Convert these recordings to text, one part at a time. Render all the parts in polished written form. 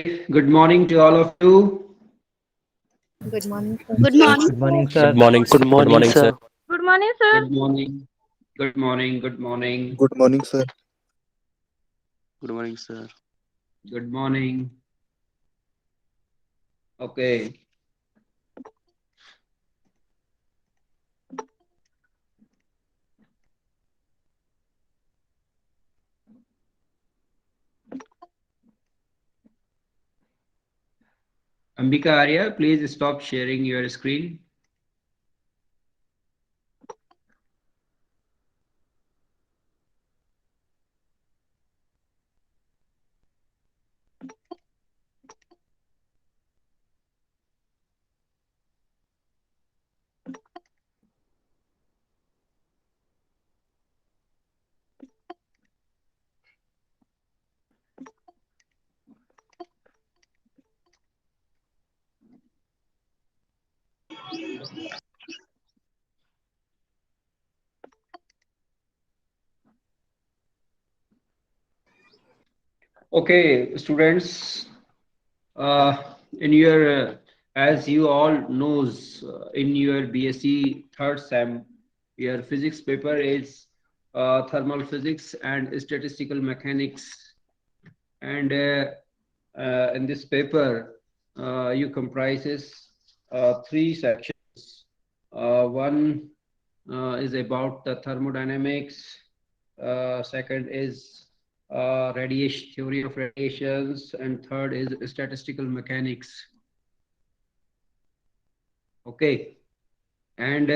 Good morning to all of you. Good morning, sir. Good morning, Good sir. morning, Good sir. morning, Good good morning, morning, sir. sir. Good morning, sir. Good morning. Good morning. Good morning. Good morning, sir. Good morning, sir. Good morning. Okay. Ambika Arya, please stop sharing your screen. Okay, students, in your, as you all knows, in your BSc third sem, your physics paper is thermal physics and statistical mechanics. And in this paper, you comprises three sections. One is about the thermodynamics. Second is radiation theory of radiations, and third is statistical mechanics. Okay, and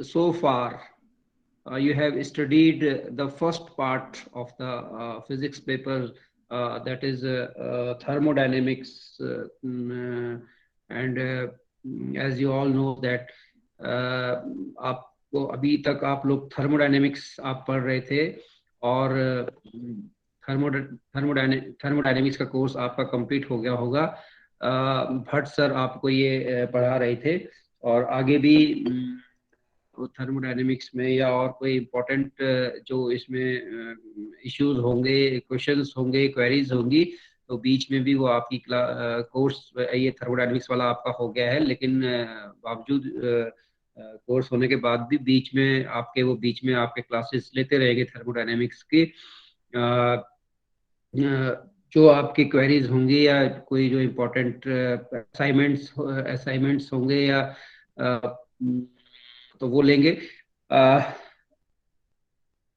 so far you have studied the first part of the physics paper, that is thermodynamics, and as you all know that आपको अभी तक आप लोग thermodynamics आप पढ़ रहे थे, और थर्मोडायनेमिक्स का कोर्स आपका कंप्लीट हो गया होगा. भट्ट सर आपको ये पढ़ा रहे थे, और आगे भी थर्मोडायनेमिक्स में या और कोई इम्पोर्टेंट जो इसमें इश्यूज होंगे, क्वेश्चंस होंगे, क्वेरीज होंगी, तो बीच में भी वो आपकी कोर्स, ये थर्मोडायनेमिक्स वाला आपका हो गया है, लेकिन बावजूद कोर्स होने के बाद भी बीच में आपके क्लासेस लेते रहेंगे थर्मोडायनेमिक्स के. जो आपकी क्वेरीज होंगी या कोई जो इम्पोर्टेंट असाइनमेंट्स होंगे या तो वो लेंगे.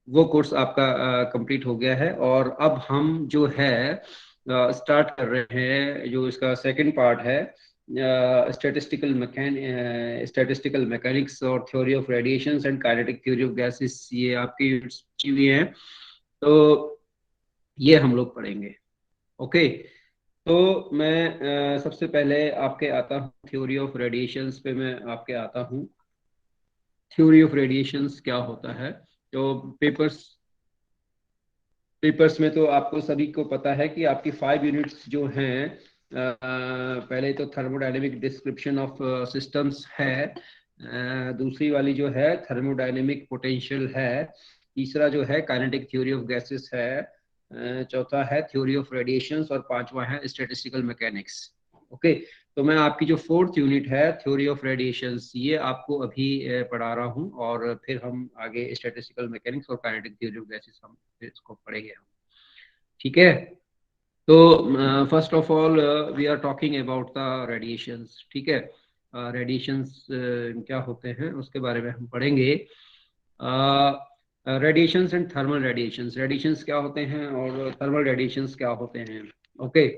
वो कोर्स आपका कंप्लीट हो गया है, और अब हम जो है स्टार्ट कर रहे हैं, जो इसका सेकंड पार्ट है, स्टैटिस्टिकल मैकेनिक्स और theory of radiations and kinetic theory of gases. ये आपकी यूनिट्स हुई हैं, तो ये हम लोग पढ़ेंगे. ओके, तो मैं सबसे पहले आपके आता हूँ थ्योरी ऑफ रेडिएशंस पे. मैं आपके आता हूँ थ्योरी ऑफ रेडिएशंस क्या होता है. तो पेपर्स में तो आपको सभी को पता है कि आपकी 5 यूनिट्स जो हैं, पहले तो थर्मोडायनेमिक डिस्क्रिप्शन ऑफ सिस्टम्स है, दूसरी वाली जो है थर्मोडायनेमिक पोटेंशियल है, तीसरा जो है काइनेटिक थ्योरी ऑफ गैसेस है, चौथा है थ्योरी ऑफ रेडिएशंस, और पांचवा है स्टैटिस्टिकल मैकेनिक्स. ओके, तो मैं आपकी जो 4th यूनिट है थ्योरी ऑफ रेडिएशंस, ये आपको अभी पढ़ा रहा हूँ, और फिर हम आगे स्टैटिस्टिकल मैकेनिक्स और काइनेटिक थ्योरी ऑफ गैसेस हम इसको पढ़ेंगे हम. ठीक है, तो first of all we are talking about the radiations. ठीक है, रेडिएशंस क्या होते हैं उसके बारे में हम पढ़ेंगे. Radiations and thermal radiations. Radiations क्या होते हैं और थर्मल रेडिएशंस क्या होते हैं. ओके,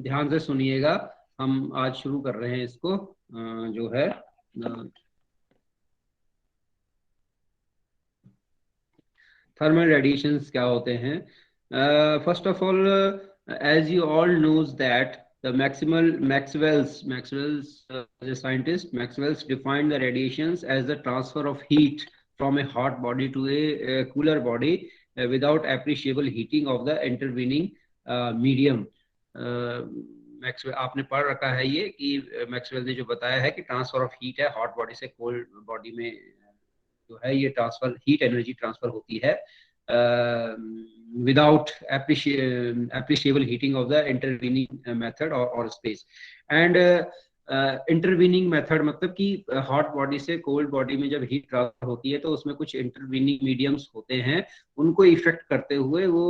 ध्यान से सुनिएगा, हम आज शुरू कर रहे हैं इसको, जो है थर्मल रेडिएशंस क्या होते हैं. First of all, as you all knows that the Maxwell's as a scientist, Maxwell's defined the radiations as the transfer of heat from a hot body to a cooler body without appreciable heating of the intervening medium. Maxwell आपने पढ़ रखा है ये, कि Maxwell ने जो बताया है कि ट्रांसफर ऑफ हीट है हॉट बॉडी से कोल्ड बॉडी में, जो है ये ट्रांसफर, हीट एनर्जी ट्रांसफर होती है without appreciable heating of the intervening method or space. And intervening method मतलब कि हॉट बॉडी से कोल्ड बॉडी में जब हीट ट्रांसफर होती है तो उसमें कुछ इंटरवीनिंग मीडियम्स होते हैं, उनको इफेक्ट करते हुए वो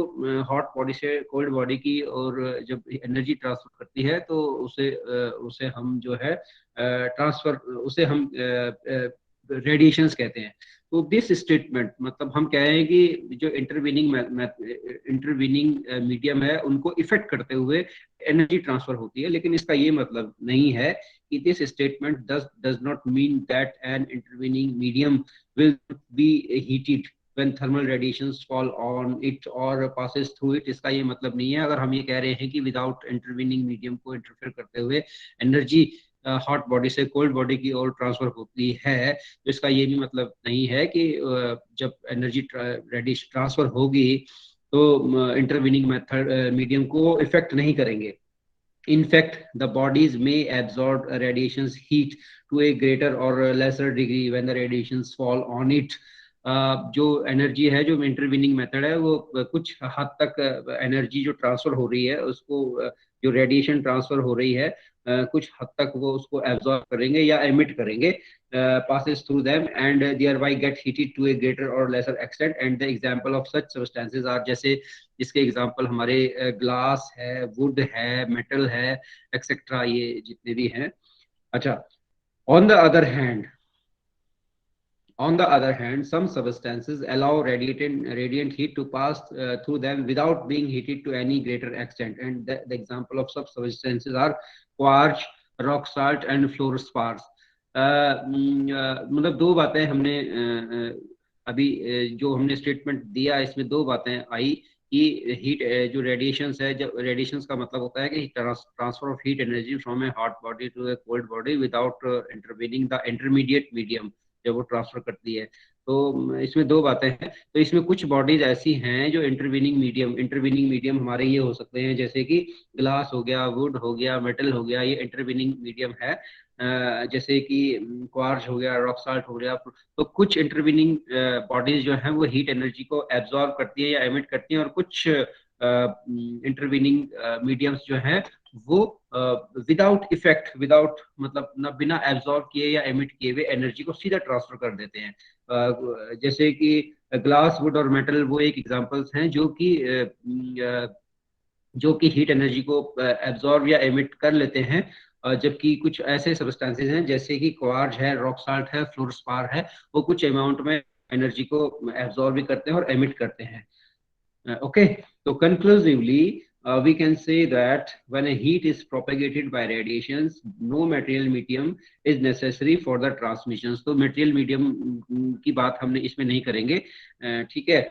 हॉट बॉडी से कोल्ड बॉडी की और जब एनर्जी ट्रांसफर करती है तो उसे हम जो है ट्रांसफर उसे हम रेडिएशंस कहते हैं। तो दिस स्टेटमेंट मतलब हम कह रहे हैं कि जो इंटरवीनिंग मीडियम है उनको इफेक्ट करते हुए एनर्जी ट्रांसफर होती है, लेकिन इसका ये मतलब नहीं है कि this statement does not mean that an intervening medium will be heated when thermal radiations fall on it or passes through it। इसका ये मतलब नहीं है। अगर हम ये कह रहे हैं कि विदाउट इंटरवीनिंग मीडियम को इंटरफेयर करते हुए एनर्जी हॉट बॉडी से कोल्ड बॉडी की ओर ट्रांसफर होती है, तो इसका ये भी मतलब नहीं है कि जब एनर्जी रेडिएशन ट्रांसफर होगी तो इंटरवीनिंग मेथड मीडियम को इफेक्ट नहीं करेंगे। In fact, the bodies may absorb radiation's heat to a greater or lesser degree when the radiations fall on it। जो एनर्जी है, जो इंटरवीनिंग मेथड है, वो कुछ हद तक एनर्जी जो ट्रांसफर हो रही है उसको, जो रेडिएशन ट्रांसफर हो रही है, कुछ हद तक वो उसको एब्जॉर्ब करेंगे या एमिट करेंगे, passes through them and thereby get heated to a greater or lesser extent। and the example of such substances are, जैसे इसके एग्जांपल हमारे ग्लास है, वुड है, मेटल है, एक्सेट्रा, ये जितने भी हैं। अच्छा, on the other hand, some substances allow radiant heat to pass through them without being heated to any greater extent, and the example of such substances are quartz, rock salt and fluorspars। मतलब दो बातें हमने अभी जो हमने statement दिया, इसमें दो बातें आई कि हीट जो रेडिएशंस है, जब रेडिएशंस का मतलब होता है कि transfer of heat energy from a hot body to a cold body without intervening the intermediate medium, जब वो ट्रांसफर करती है। तो इसमें दो बातें हैं। तो इसमें कुछ बॉडीज ऐसी हैं जो इंटरवीनिंग मीडियम हमारे ये हो सकते हैं, जैसे कि ग्लास हो गया, वुड हो गया, मेटल हो गया, ये इंटरवीनिंग मीडियम है। जैसे कि क्वार्ट्ज हो गया, रॉक साल्ट हो गया। तो कुछ इंटरवीनिंग बॉडीज जो हैं वो हीट एनर्जी को एब्जॉर्ब करती है या एमिट करती हैं, और कुछ इंटरवीनिंग मीडियम्स जो हैं वो विदाउट इफेक्ट, विदाउट मतलब ना बिना एब्जॉर्ब किए या एमिट किए हुए एनर्जी को सीधा ट्रांसफर कर देते हैं। जैसे कि ग्लास, वुड और मेटल वो एक एग्जांपल्स हैं जो कि हीट एनर्जी को एब्जॉर्ब या एमिट कर लेते हैं, जबकि कुछ ऐसे सब्सटेंसेस हैं जैसे कि क्वार्ट्ज है, रॉक साल्ट है, फ्लोरस्पार है, वो कुछ अमाउंट में एनर्जी को एब्जॉर्ब भी करते हैं और एमिट करते हैं। Okay, so conclusively, we can say that when a heat is propagated by radiations, no material medium is necessary for the transmissions। तो material medium की बात हमने इसमें नहीं करेंगे, ठीक है।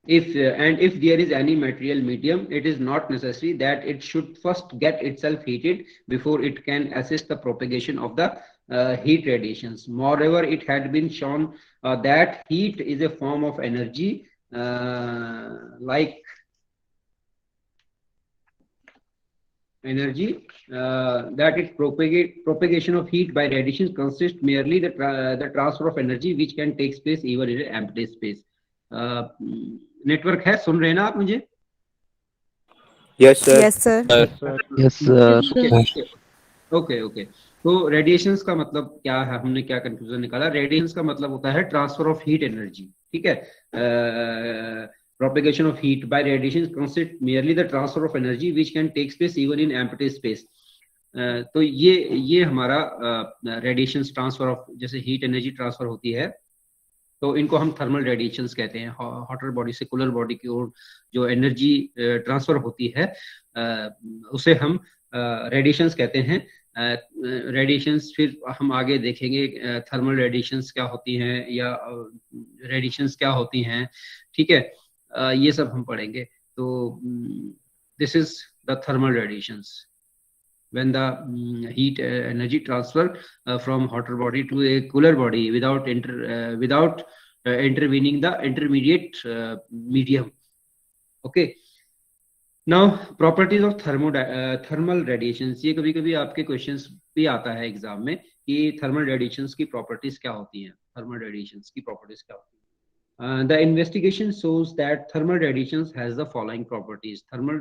if there is any material medium, it is not necessary that it should first get itself heated before it can assist the propagation of the heat radiations। Moreover, it had been shown that heat is a form of energy, like energy, that its propagation of heat by radiation consists merely the transfer of energy which can take place even in an empty space। Network है, सुन रहे हैं ना आप मुझे? Yes sir. Yes sir. Yes, sir. Okay. तो radiations का मतलब क्या है, हमने क्या कंक्लूजन निकाला? रेडिएशंस का मतलब होता है ट्रांसफर ऑफ हीट एनर्जी, ठीक है। propagation of heat by radiation consists merely the transfer of energy which can take place even in empty space। तो ये हमारा रेडिएशंस ट्रांसफर ऑफ, जैसे हीट एनर्जी ट्रांसफर होती है तो इनको हम थर्मल रेडिएशंस कहते हैं। हॉटर बॉडी से कूलर बॉडी की ओर जो एनर्जी ट्रांसफर होती है उसे हम रेडिएशंस कहते हैं। रेडिएशंस फिर हम आगे देखेंगे थर्मल रेडिएशंस क्या होती हैं या रेडिएशंस क्या होती हैं, ठीक है। ये सब हम पढ़ेंगे। तो this is the thermal radiations. when the heat energy transfer from hotter body to a cooler body without intervening the intermediate medium. Okay. Now properties of thermal radiations, ये कभी कभी आपके क्वेश्चंस भी आता है एग्जाम में कि थर्मल रेडिएशंस की प्रॉपर्टीज क्या होती हैं, थर्मल रेडिएशंस की प्रॉपर्टीज क्या होती हैं. The investigation shows that thermal radiations has the following properties. Thermal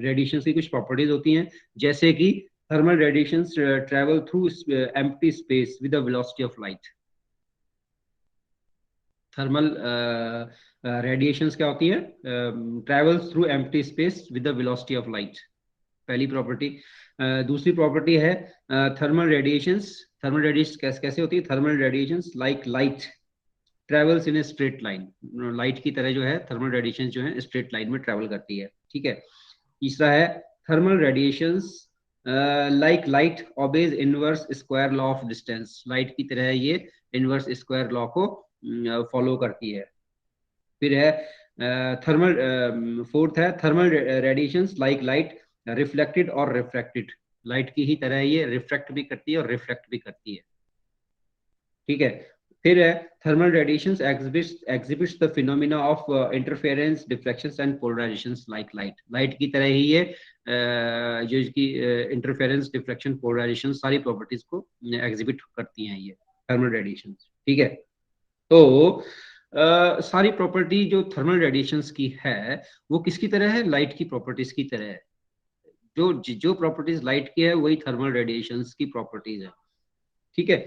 radiations की कुछ properties होती हैं, जैसे कि thermal radiations travel through empty space with the velocity of light. Thermal radiations क्या होती हैं? Travels through empty space with the velocity of light. पहली प्रॉपर्टी. दूसरी प्रॉपर्टी है थर्मल रेडिएशंस. थर्मल रेडिएशंस कैसे होती है? Thermal radiations like light travels in a straight line. Light की तरह जो है थर्मल रेडिएशंस जो है स्ट्रेट लाइन में ट्रेवल करती है. ठीक है. तीसरा है thermal radiations like light obeys inverse square law of distance. Light की तरह ये इनवर्स स्क्वायर लॉ को फॉलो करती है. फिर है थर्मल फोर्थ है thermal radiations like light reflected और रिफ्रैक्टेड. लाइट की ही तरह ये रिफ्रैक्ट भी करती है और रिफ्लेक्ट भी करती है. ठीक है. फिर है thermal radiations exhibits the phenomena of interference deflections and polarisations like light. Light की तरह ही ये जो इसकी इंटरफेरेंस डिफ्लेक्शन पोलराइजेशन सारी प्रॉपर्टीज को एग्जिबिट करती हैं ये थर्मल रेडिएशंस. ठीक है. तो सारी प्रॉपर्टी जो थर्मल रेडिएशंस की है वो किसकी तरह है? लाइट की प्रॉपर्टीज की तरह है. जो प्रॉपर्टीज लाइट की है वही थर्मल रेडिएशंस की प्रॉपर्टीज है. ठीक है.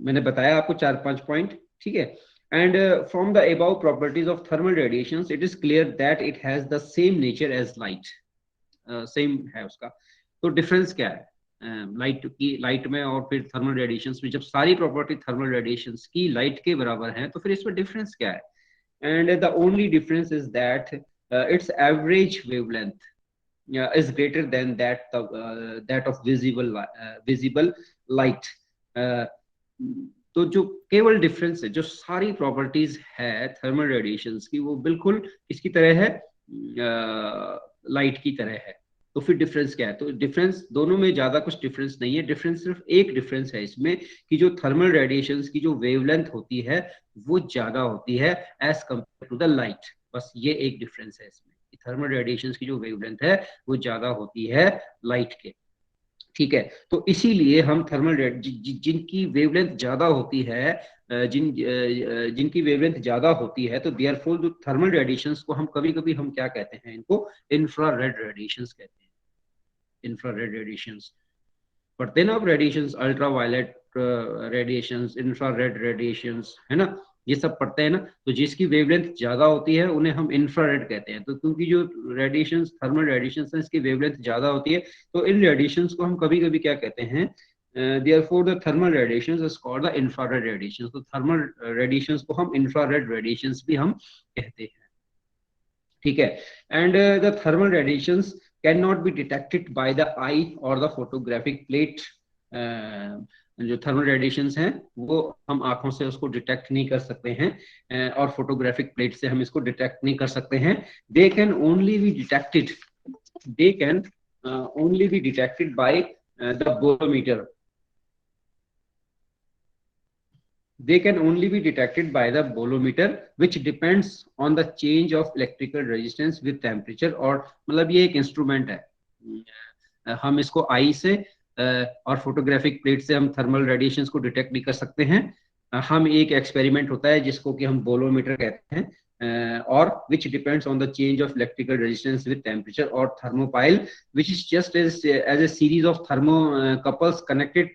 मैंने बताया आपको 4-5 पॉइंट. ठीक है. And from the above properties of thermal radiations it is clear that it has the same nature as light. Same है उसका. तो डिफरेंस क्या है लाइट में और फिर थर्मल रेडिएशंस में? जब सारी प्रॉपर्टी थर्मल रेडिएशंस की लाइट के बराबर है तो फिर इसमें डिफरेंस क्या है? And the only difference is that it's average wavelength is greater than that of visible light. तो जो केवल डिफरेंस है, जो सारी प्रॉपर्टीज है थर्मल रेडिएशंस की वो बिल्कुल इसकी तरह है, लाइट की तरह है. तो फिर डिफरेंस क्या है? तो डिफरेंस दोनों में ज्यादा कुछ डिफरेंस नहीं है. डिफरेंस सिर्फ एक डिफरेंस है इसमें कि जो थर्मल रेडिएशंस की जो वेवलेंथ होती है वो ज्यादा होती है as compare to the light. बस ये एक डिफरेंस है इसमें. थर्मल रेडिएशंस की जो वेवलेंथ है वो ज्यादा होती है लाइट के. ठीक है. तो इसीलिए हम थर्मल जिनकी वेवलेंथ ज्यादा होती है जिनकी वेवलेंथ ज्यादा होती है तो देयरफॉर जो थर्मल रेडिएशंस को हम कभी कभी हम क्या कहते हैं? इनको इंफ्रारेड रेडिएशंस कहते हैं. इंफ्रारेड रेडिएशंस पढ़ते हैं ना आप? Radiations, ultraviolet radiations, infrared radiations, है ना? ये सब पढ़ते हैं ना. तो जिसकी वेवलेंथ ज्यादा होती है उन्हें हम इंफ्रारेड कहते हैं. तो क्योंकि जो रेडिएशंस थर्मल रेडिएशंस है इसकी वेवलेंथ ज्यादा होती है तो इन रेडिएशंस को हम कभी कभी क्या कहते हैं? Therefore the thermal radiations is called the infrared radiations. तो थर्मल रेडिएशंस को हम इंफ्रारेड रेडिएशंस भी हम कहते हैं. ठीक है. And the thermal radiations can not be detected by the eye or the photographic plate. जो थर्मल रेडिएशंस हैं वो हम आंखों से उसको डिटेक्ट नहीं कर सकते हैं और फोटोग्राफिक प्लेट से हम इसको डिटेक्ट नहीं कर सकते हैं. They can only B detected by the bolometer. They can only be detected by the bolometer, which depends on the change of electrical resistance with temperature. और मतलब ये एक इंस्ट्रूमेंट है. हम इसको आई से और फोटोग्राफिक प्लेट से हम थर्मल रेडिएशंस को डिटेक्ट नहीं कर सकते हैं. हम एक एक्सपेरिमेंट होता है जिसको कि हम बोलोमीटर कहते हैं और which depends on the change of electrical resistance with temperature, और thermopile which is just as a series of thermocouples connected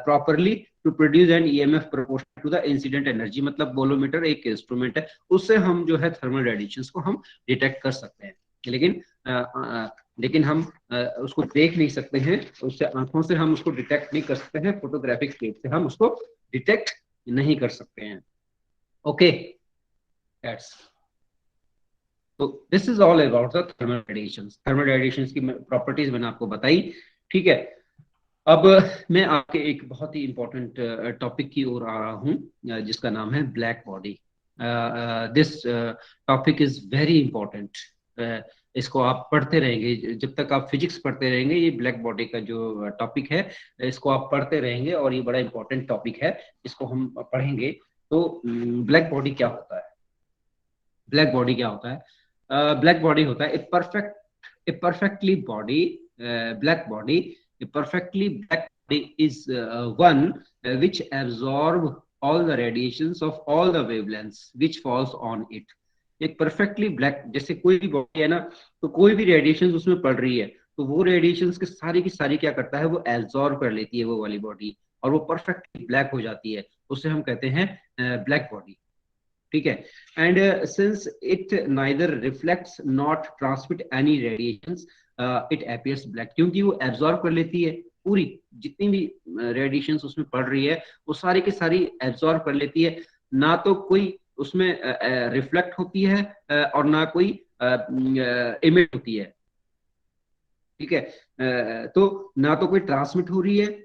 properly to produce an EMF proportional to the incident energy. मतलब bolometer एक instrument है, उससे हम जो है thermal radiations को हम डिटेक्ट कर सकते हैं. लेकिन हम उसको देख नहीं सकते हैं. उससे आंखों से हम उसको डिटेक्ट नहीं कर सकते हैं. फोटोग्राफिक प्लेट से हम उसको डिटेक्ट नहीं कर सकते हैं. ओके. तो this is all about the thermal radiations. Thermal radiations की प्रॉपर्टीज मैंने आपको बताई. ठीक है. अब मैं आपके एक बहुत ही इंपॉर्टेंट टॉपिक की ओर आ रहा हूं जिसका नाम है black body. This topic is very important. इसको आप पढ़ते रहेंगे जब तक आप फिजिक्स पढ़ते रहेंगे। ये ब्लैक बॉडी का जो टॉपिक है इसको आप पढ़ते रहेंगे और ये बड़ा इंपॉर्टेंट टॉपिक है, इसको हम पढ़ेंगे। तो ब्लैक बॉडी क्या होता है? ब्लैक बॉडी क्या होता है? ब्लैक बॉडी होता है ए perfectly body black body. A perfectly black body is one which absorb all the radiations of all the wavelengths which falls on it. एक परफेक्टली ब्लैक, जैसे कोई भी बॉडी है ना, तो कोई भी रेडिएशन उसमें पड़ रही है तो वो रेडिएशन की सारी क्या करता है, वो एब्जॉर्ब कर लेती है वो वाली बॉडी, और वो परफेक्टली ब्लैक हो जाती है। उसे हम कहते हैं ब्लैक बॉडी। ठीक है। And since it neither reflects not transmit any radiations it appears black, क्योंकि वो एब्जॉर्ब कर लेती है पूरी जितनी भी रेडिएशंस उसमें पड़ रही है वो सारी की सारी एब्जॉर्ब कर लेती है, ना तो कोई उसमें रिफ्लेक्ट होती है और ना कोई इमिट होती है। ठीक है। तो ना तो कोई ट्रांसमिट हो रही है,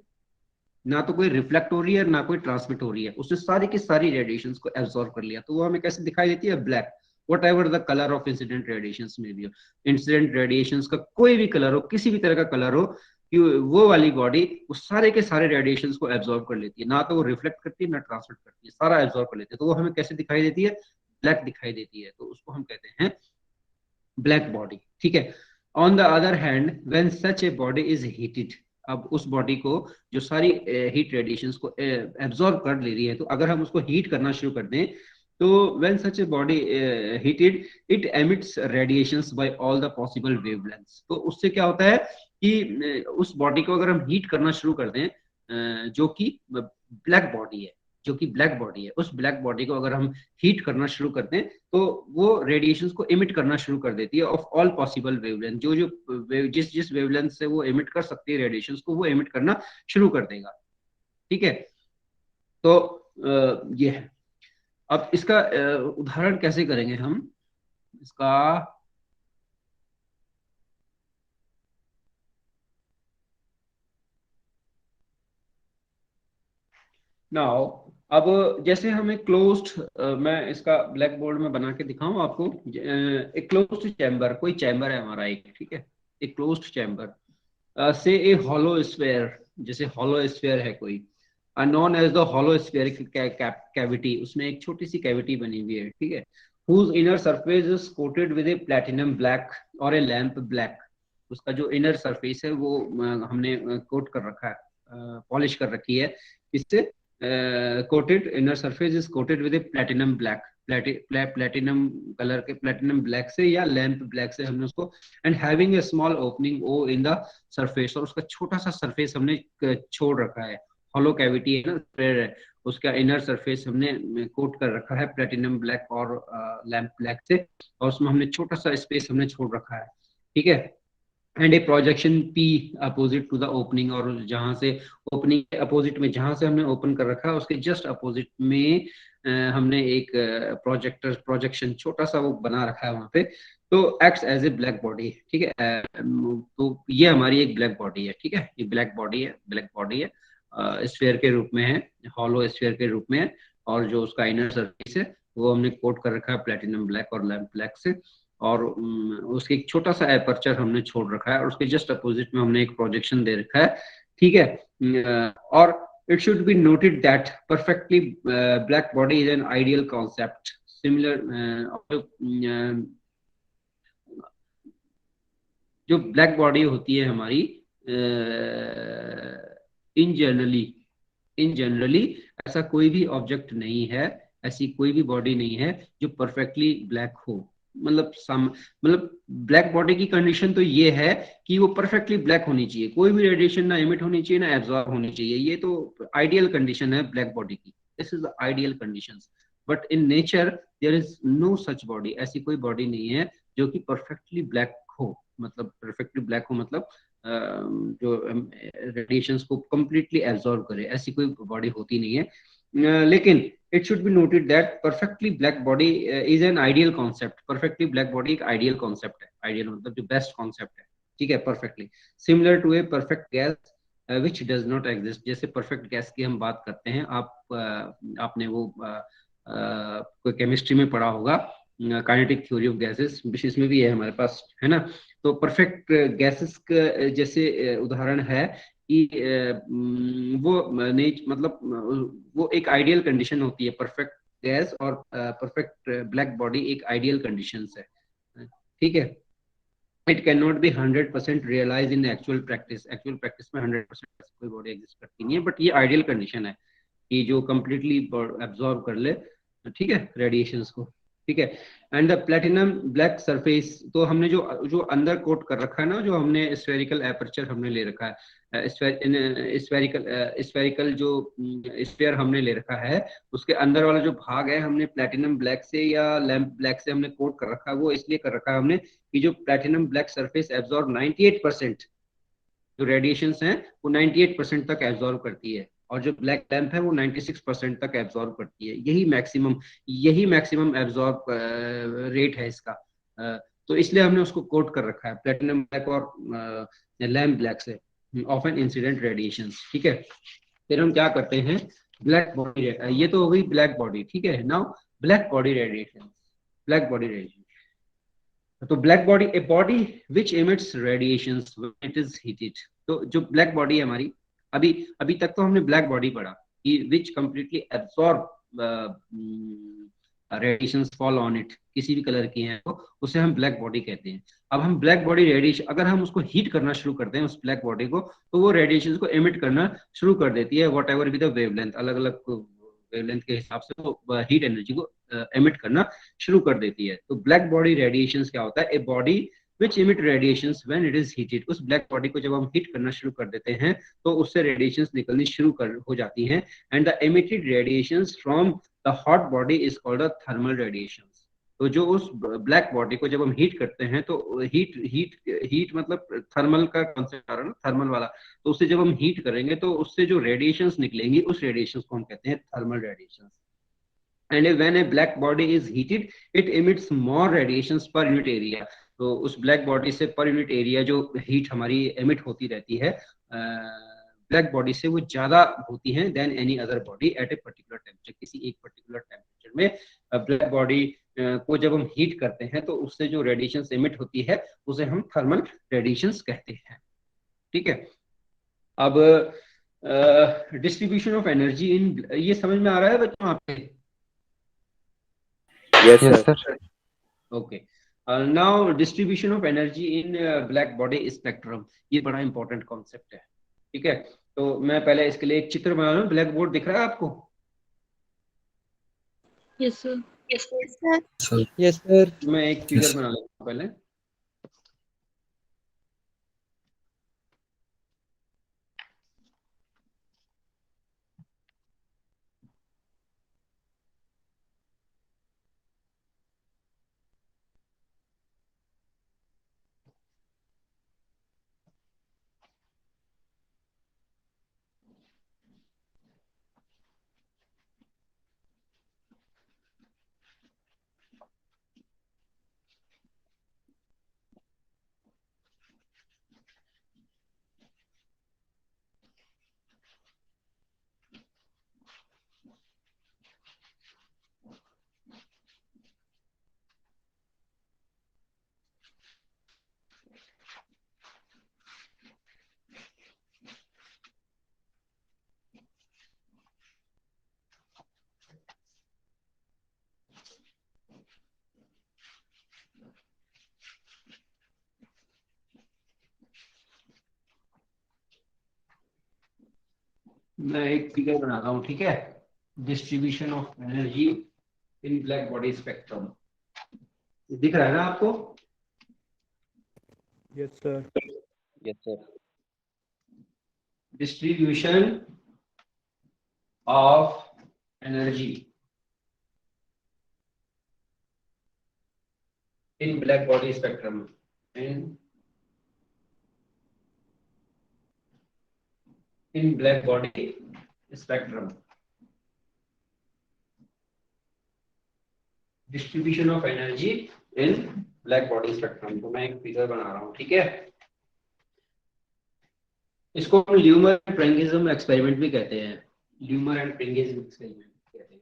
ना तो कोई रिफ्लेक्ट हो रही है, ना कोई ट्रांसमिट हो रही है, उसने सारी की सारी रेडिएशंस को एब्जॉर्ब कर लिया, तो वो हमें कैसे दिखाई देती है? Black. What ever the colour of incident radiations में भी हो, इंसिडेंट रेडिएशंस का कोई भी कलर हो, किसी भी तरह का कलर हो, कि वो वाली बॉडी वो सारे के सारे रेडिएशंस को एब्जॉर्ब कर लेती है, ना तो वो रिफ्लेक्ट करती है ना ट्रांसमिट करती है, सारा एब्जॉर्ब कर लेती है, तो वो हमें कैसे दिखाई देती है? ब्लैक दिखाई देती है, तो उसको हम कहते हैं ब्लैक बॉडी। ठीक है। On the other hand when such a body is heated, अब उस बॉडी को जो सारी हीट रेडिएशंस को एब्जॉर्ब कर ले रही है, तो अगर हम उसको हीट करना शुरू कर दें तो when such a body heated it emits radiations by all the possible wavelengths. तो उससे क्या होता है कि उस बॉडी को अगर हम हीट करना शुरू कर दें, जो कि ब्लैक बॉडी है, उस ब्लैक बॉडी को अगर हम हीट करना शुरू करते हैं तो वो रेडिएशंस को इमिट करना शुरू कर देती है ऑफ ऑल पॉसिबल वेवलेंथ, जिस वेवलेंथ से वो इमिट कर सकती है रेडिएशंस को, वो इमिट करना शुरू कर देगा। ठीक है। तो ये है। अब इसका उदाहरण कैसे करेंगे हम इसका? नाउ अब जैसे हमें क्लोज्ड, मैं इसका ब्लैक बोर्ड में बना के दिखाऊं आपको। एक क्लोज्ड चैम्बर, कोई चैम्बर है हमारा एक, ठीक है, एक क्लोज्ड चैम्बर से ए हॉलो स्फीयर, जैसे हॉलो स्फीयर है कोई, known as the hollow spheric cavity, उसमें एक छोटी सी कैविटी बनी हुई है। ठीक है। whose inner surface is coated with a platinum black और a lamp black, उसका जो इनर सरफेस है वो हमने कोट कर रखा है, पॉलिश कर रखी है, इससे coated, inner surface is coated with a platinum black, platinum colour के, प्लेटिनम ब्लैक से या लैंप ब्लैक से हमने उसको, and having a small opening O in the surface, और उसका छोटा सा सरफेस हमने छोड़ रखा है, हॉलो कैविटी है ना, स्फीयर है, उसका इनर सरफेस हमने कोट कर रखा है प्लेटिनम ब्लैक और लैंप ब्लैक से, और उसमें हमने छोटा सा स्पेस हमने छोड़ रखा है। ठीक है। And a projection P opposite to the opening, और जहां से ओपनिंग के अपोजिट में, जहां से हमने ओपन कर रखा है उसके जस्ट अपोजिट में हमने एक प्रोजेक्शन छोटा सा वो बना रखा है वहां पे, तो acts as a black body. ठीक है। तो ये हमारी एक ब्लैक बॉडी है। ठीक है। ये ब्लैक बॉडी है, स्फीयर के रूप में है, हॉलो स्फीयर के रूप में है, और जो उसका इनर सरफेस है वो हमने कोट कर रखा है प्लेटिनम ब्लैक और लैंप ब्लैक से, और उसके एक छोटा सा एपर्चर हमने छोड़ रखा है, और उसके जस्ट अपोजिट में हमने एक प्रोजेक्शन दे रखा है। ठीक है। और it should be noted that perfectly black body is an ideal concept similar, जो ब्लैक बॉडी होती है हमारी इन जनरली ऐसा कोई भी ऑब्जेक्ट नहीं है, ऐसी कोई भी बॉडी नहीं है जो परफेक्टली ब्लैक हो। मतलब ब्लैक बॉडी की कंडीशन तो ये है कि वो परफेक्टली ब्लैक होनी चाहिए, कोई भी रेडिएशन ना इमिट होनी चाहिए ना एब्जॉर्ब होनी चाहिए, ये तो आइडियल कंडीशन है ब्लैक बॉडी की, this is the ideal conditions. But in nature there is no such body, ऐसी कोई बॉडी नहीं है जो कि परफेक्टली ब्लैक हो, मतलब परफेक्टली ब्लैक हो मतलब जो रेडिएशंस को कंप्लीटली एब्जॉर्ब करे, ऐसी कोई बॉडी होती नहीं है। लेकिन it should be noted that perfectly black body is an ideal concept, perfectly black body एक ideal concept है, ideal मतलब जो best concept है। ठीक है। perfectly similar to a perfect gas which does not exist, जैसे perfect gas की हम बात करते हैं, आपने वो कोई केमिस्ट्री में पढ़ा होगा काइनेटिक थ्योरी ऑफ गैसेस, इसमें भी है हमारे पास, है ना। तो परफेक्ट गैसेस का जैसे उदाहरण है कि वो मतलब वो एक आइडियल कंडीशन होती है, परफेक्ट गैस और परफेक्ट ब्लैक बॉडी एक आइडियल कंडीशन है, ठीक है। It can not be 100% realise in actual practice, actual practice में 100% कोई बॉडी एग्जिस्ट करती नहीं है, बट ये आइडियल कंडीशन है कि जो कंप्लीटली एब्जॉर्ब कर ले, ठीक है, रेडिएशंस को, ठीक है। And the platinum black surface, तो हमने जो जो अंदर कोट कर रखा है ना, जो हमने स्फेरिकल एपर्चर हमने ले रखा है, स्फेरिकल जो स्फीयर हमने ले रखा है, उसके अंदर वाला जो भाग है हमने प्लेटिनम ब्लैक से या लैम्प ब्लैक से हमने कोट कर रखा है। वो इसलिए कर रखा है हमने कि जो प्लेटिनम ब्लैक सरफेस एब्जॉर्ब 98%, जो रेडिएशंस हैं वो 98% तक एब्जॉर्ब करती है, और जो ब्लैक लैंप है वो 96% तक एब्जॉर्ब करती है। यही मैक्सिमम एब्जॉर्ब रेट है इसका। तो इसलिए हमने उसको कोट कर रखा है प्लेटिनम ब्लैक और लैम्प ब्लैक से ऑफ एन इंसिडेंट रेडिएशंस, ठीक है। फिर हम क्या करते हैं, ब्लैक बॉडी, ये तो हो गई ब्लैक बॉडी, ठीक है। Now black body radiation, black body radiation. तो black body, a body which emits radiations when it is heated. तो जो ब्लैक बॉडी है हमारी, अभी तक तो हमने ब्लैक बॉडी पढ़ा कि which completely absorb radiations fall on it, किसी भी कलर की है तो उसे हम ब्लैक बॉडी कहते हैं। अब हम ब्लैक बॉडी रेडिएशन, अगर हम उसको हीट करना शुरू करते हैं उस ब्लैक बॉडी को, तो वो रेडिएशंस को एमिट करना शुरू कर देती है, what ever be the wavelength, अलग अलग वेवलेंथ के हिसाब से वो हीट एनर्जी को एमिट करना शुरू कर देती है। तो ब्लैक बॉडी रेडिएशंस क्या होता है, a body which emit radiations when it is heated। उस ब्लैक बॉडी को जब हम हीट करना शुरू कर देते हैं तो उससे रेडिएशंस निकलनी शुरू हो जाती हैं, and the emitted radiations from the hot body is called a thermal radiations। तो जो उस ब्लैक बॉडी को जब हम हीट करते हैं तो हीट मतलब थर्मल का कॉन्सेप्ट आ रहा है ना, थर्मल वाला। तो उससे जब हम हीट करेंगे तो उससे जो रेडिएशंस निकलेंगी उस रेडिएशंस को हम कहते हैं thermal radiations. And when a black body is heated, it emits more radiations per unit area। तो उस ब्लैक बॉडी से पर यूनिट एरिया जो हीट हमारी एमिट होती रहती है ब्लैक बॉडी से, वो ज्यादा होती है than any other body at a particular temperature. किसी एक पर्टिकुलर टेम्परेचर में ब्लैक बॉडी को जब हम हीट करते हैं तो उससे जो रेडिएशंस एमिट होती है उसे हम थर्मल रेडिएशंस कहते हैं, ठीक है। अब डिस्ट्रीब्यूशन ऑफ एनर्जी इन, ये समझ में आ रहा है बच्चों आपके? Yes, Yes, sir. sir. Okay. Now distribution of energy in black body spectrum, ये बड़ा इंपॉर्टेंट कॉन्सेप्ट है, ठीक है। तो मैं पहले इसके लिए एक चित्र बना लूं। ब्लैक बोर्ड दिख रहा है आपको? Yes, sir. Yes, sir. Yes, sir. मैं एक फिगर बना लेता हूं पहले। मैं एक फिगर बना रहा हूँ, ठीक है। Distribution of energy in black body spectrum, दिख रहा है ना आपको? Yes, sir. Yes, sir. Distribution of energy in black body spectrum, in black body spectrum, distribution of energy in black body spectrum। तो मैं एक फिगर बना रहा हूँ, ठीक है। इसको हम ल्यूमर एंड प्रेंगिज्म एक्सपेरिमेंट भी कहते हैं, ल्यूमर एंड प्रेंगिज्म एक्सपेरिमेंट कहते हैं।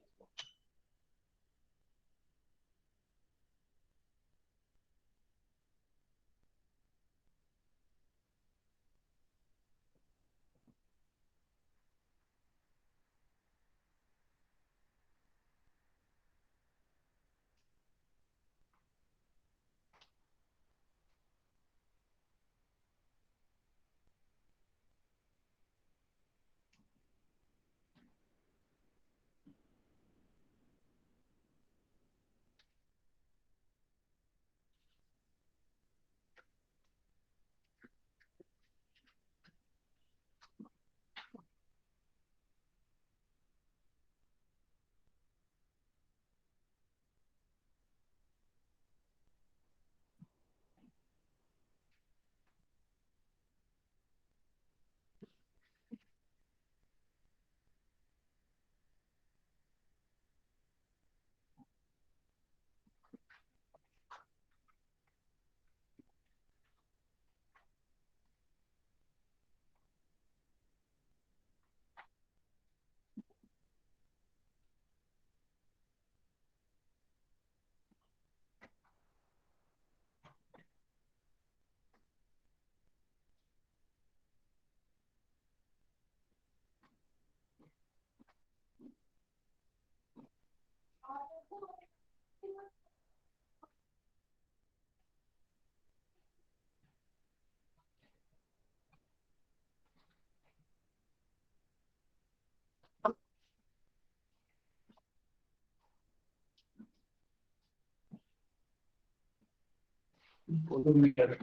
बोलोमीटर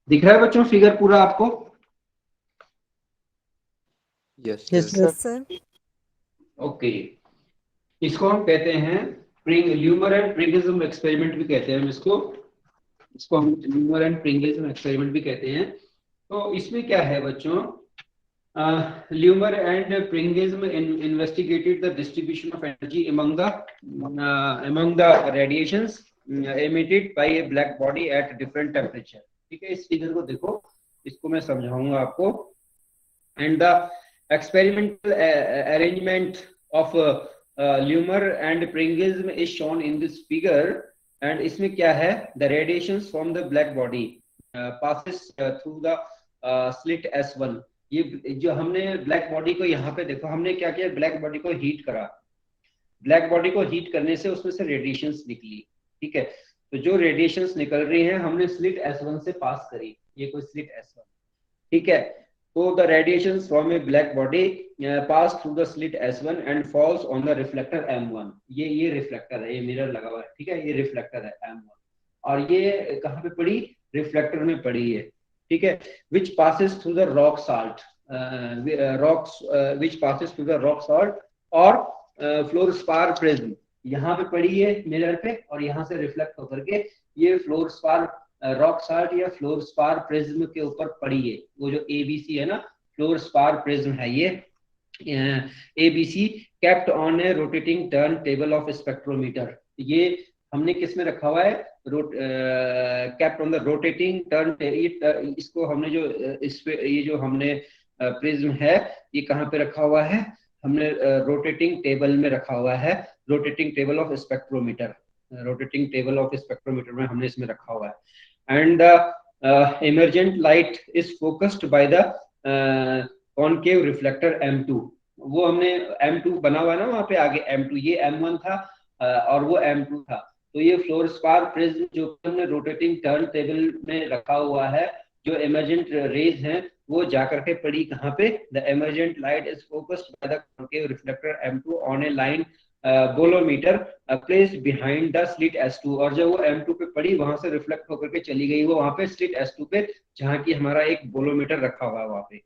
दिख रहा है बच्चों फिगर पूरा आपको? Yes, Yes, sir. sir. sir. Okay, इसको हम कहते हैं ल्यूमर एंड प्रिंगिज्म एक्सपेरिमेंट भी कहते हैं हम इसको हम ल्यूमर एंड प्रिंगिज्म एक्सपेरिमेंट भी कहते हैं। तो इसमें क्या है बच्चों, ल्यूमर and प्रिंगिज्म investigated the distribution of energy among the radiations emitted by a black body at different temperature। ठीक है, इस फिगर को देखो, इसको मैं समझाऊंगा आपको। And the experimental arrangement of Lummer and Pringsheim is shown in this figure। And इसमें क्या है, the radiations from the black body passes through the slit S1। ये जो हमने ब्लैक बॉडी को यहाँ पे देखो, हमने क्या किया, ब्लैक बॉडी को हीट करा। ब्लैक बॉडी को हीट करने से उसमें से रेडिएशंस निकली। ठीक है, तो जो रेडिएशंस निकल रही हैं हमने स्लिट S1 से पास करी, ये कोई स्लिट S1। ठीक है, तो the radiations from A black body pass through the slit S1 and falls on the reflector M1। ये रिफ्लेक्टर है, ये मिरर लगा हुआ है। ठीक है, ये रिफ्लेक्टर है M1, और ये कहाँ पे पड़ी, रिफ्लेक्टर में पड़ी है। ठीक है, which passes through the rock salt, which passes through the rock salt और फ्लोरस्पार प्रिज्म यहाँ पे पड़ी है मिरर पे, और यहाँ से रिफ्लेक्ट होकर के ये फ्लोरस्पार रॉक साल्ट या फ्लोरस्पार प्रिज्म के ऊपर पड़ी है। वो जो ABC है ना, फ्लोरस्पार प्रिज्म है ये ABC kept on a rotating turntable of spectrometer। ये हमने किस में रखा हुआ है, kept on the rotating turntable। इसको हमने जो इस पे ये जो हमने प्रिज्म है ये कहाँ पे रखा हुआ है, हमने रोटेटिंग टेबल में रखा हुआ है, rotating table of spectrometer, rotating table of spectrometer में हमने इसमें रखा हुआ है। And emergent light is focused by the concave reflector M2। वो हमने M2 बना हुआ है ना वहाँ पे आगे M2, ये M1 था और वो M2 था। तो ये फ्लोरस्पार प्रिज्म जो हमने रोटेटिंग टर्न टेबल में रखा हुआ है, जो इमर्जेंट रेज हैं वो जाकर के पड़ी कहाँ पे, the emergent light is focused by the concave reflector M2 on A line bolometer placed behind the slit S2। और जब वो M2 पे पड़ी वहां से रिफ्लेक्ट होकर के चली गई वो वहां पे स्लिट S2 पे, जहाँ की हमारा एक बोलोमीटर रखा हुआ है वहां पे।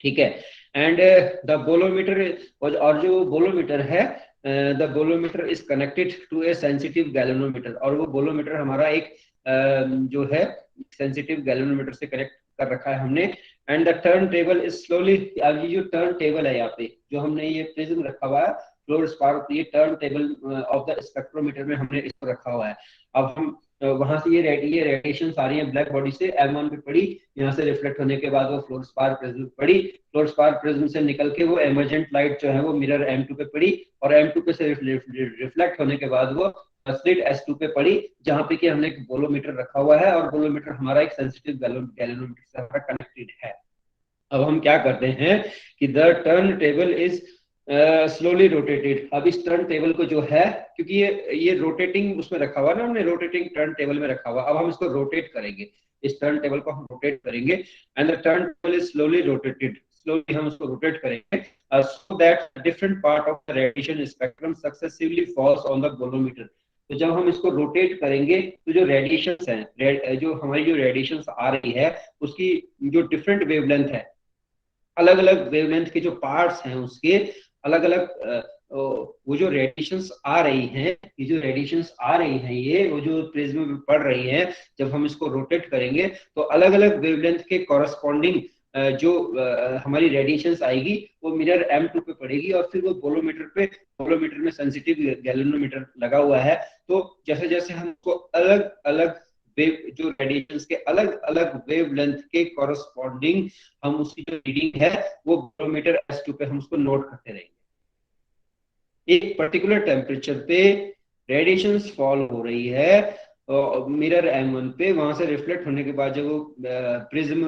ठीक है, एंड द बोलोमीटर, और जो बोलोमीटर है the bolometer is connected to a sensitive galvanometer. और वो बोलोमीटर हमारा एक जो है सेंसिटिव गैल्वेनोमीटर से कनेक्ट कर रखा है हमने। And the turn table is slowly, ये जो टर्न टेबल है यहाँ पे जो हमने ये प्रिज्म रखा हुआ है फ्लोरस्पार, ये turn table of the spectrometer में हमने इसको रखा हुआ है। अब हम वहां से ये रेडिएशन आ रही है ब्लैक बॉडी से, M1 पे पड़ी, यहाँ से रिफ्लेक्ट होने के बाद वो फ्लोरस्पार प्रिज्म पड़ी, फ्लोरस्पार प्रिज्म से निकल के वो इमर्जेंट लाइट जो है वो मिरर M2 पे पड़ी, और M2 पे से रिफ्लेक्ट होने के बाद वो स्लिट S2 पे पड़ी, जहाँ पे कि हमने एक बोलोमीटर रखा हुआ है, और बोलोमीटर हमारा एक सेंसिटिव गैल्वेनोमीटर से हमारा कनेक्टेड है। अब हम क्या करते हैं कि the turn table is slowly rotated. अब इस टर्न टेबल को जो है, क्योंकि ये रोटेटिंग उसमें रखा हुआ है ना, हमने रोटेटिंग टर्न टेबल में रखा हुआ, अब हम इसको रोटेट करेंगे, इस टर्न टेबल को हम रोटेट करेंगे। And the turn table is slowly rotated, slowly हम उसको रोटेट करेंगे so that different part of the radiation spectrum successively falls on the bolometer। तो जब हम इसको रोटेट करेंगे तो जो रेडिएशंस हैं, जो हमारी जो रेडिएशंस आ रही है उसकी जो डिफरेंट वेवलेंथ है, अलग अलग वेवलेंथ के जो पार्ट्स हैं उसके अलग अलग वो जो रेडिएशंस आ रही हैं, ये जो रेडिएशंस आ रही हैं ये वो जो प्रिज्म में पड़ रही हैं, जब हम इसको रोटेट करेंगे तो अलग अलग वेवलेंथ के कॉरस्पॉन्डिंग जो हमारी रेडिएशंस आएगी वो मिरर M2 पे पड़ेगी, और फिर वो बोलोमीटर में सेंसिटिव गैल्वेनोमीटर लगा हुआ है। तो जैसे जैसे हम उसको अलग अलग वेव, जो रेडिएशंस के अलग अलग वेवलेंथ के कॉरस्पॉन्डिंग हम उसकी जो रीडिंग है वो बोलोमीटर S2 पे हम उसको नोट करते रहेंगे। एक पर्टिकुलर टेम्परेचर पे रेडिएशंस फॉल हो रही है मिरर M1 पे, वहां से रिफ्लेक्ट होने के बाद जब वो प्रिज्म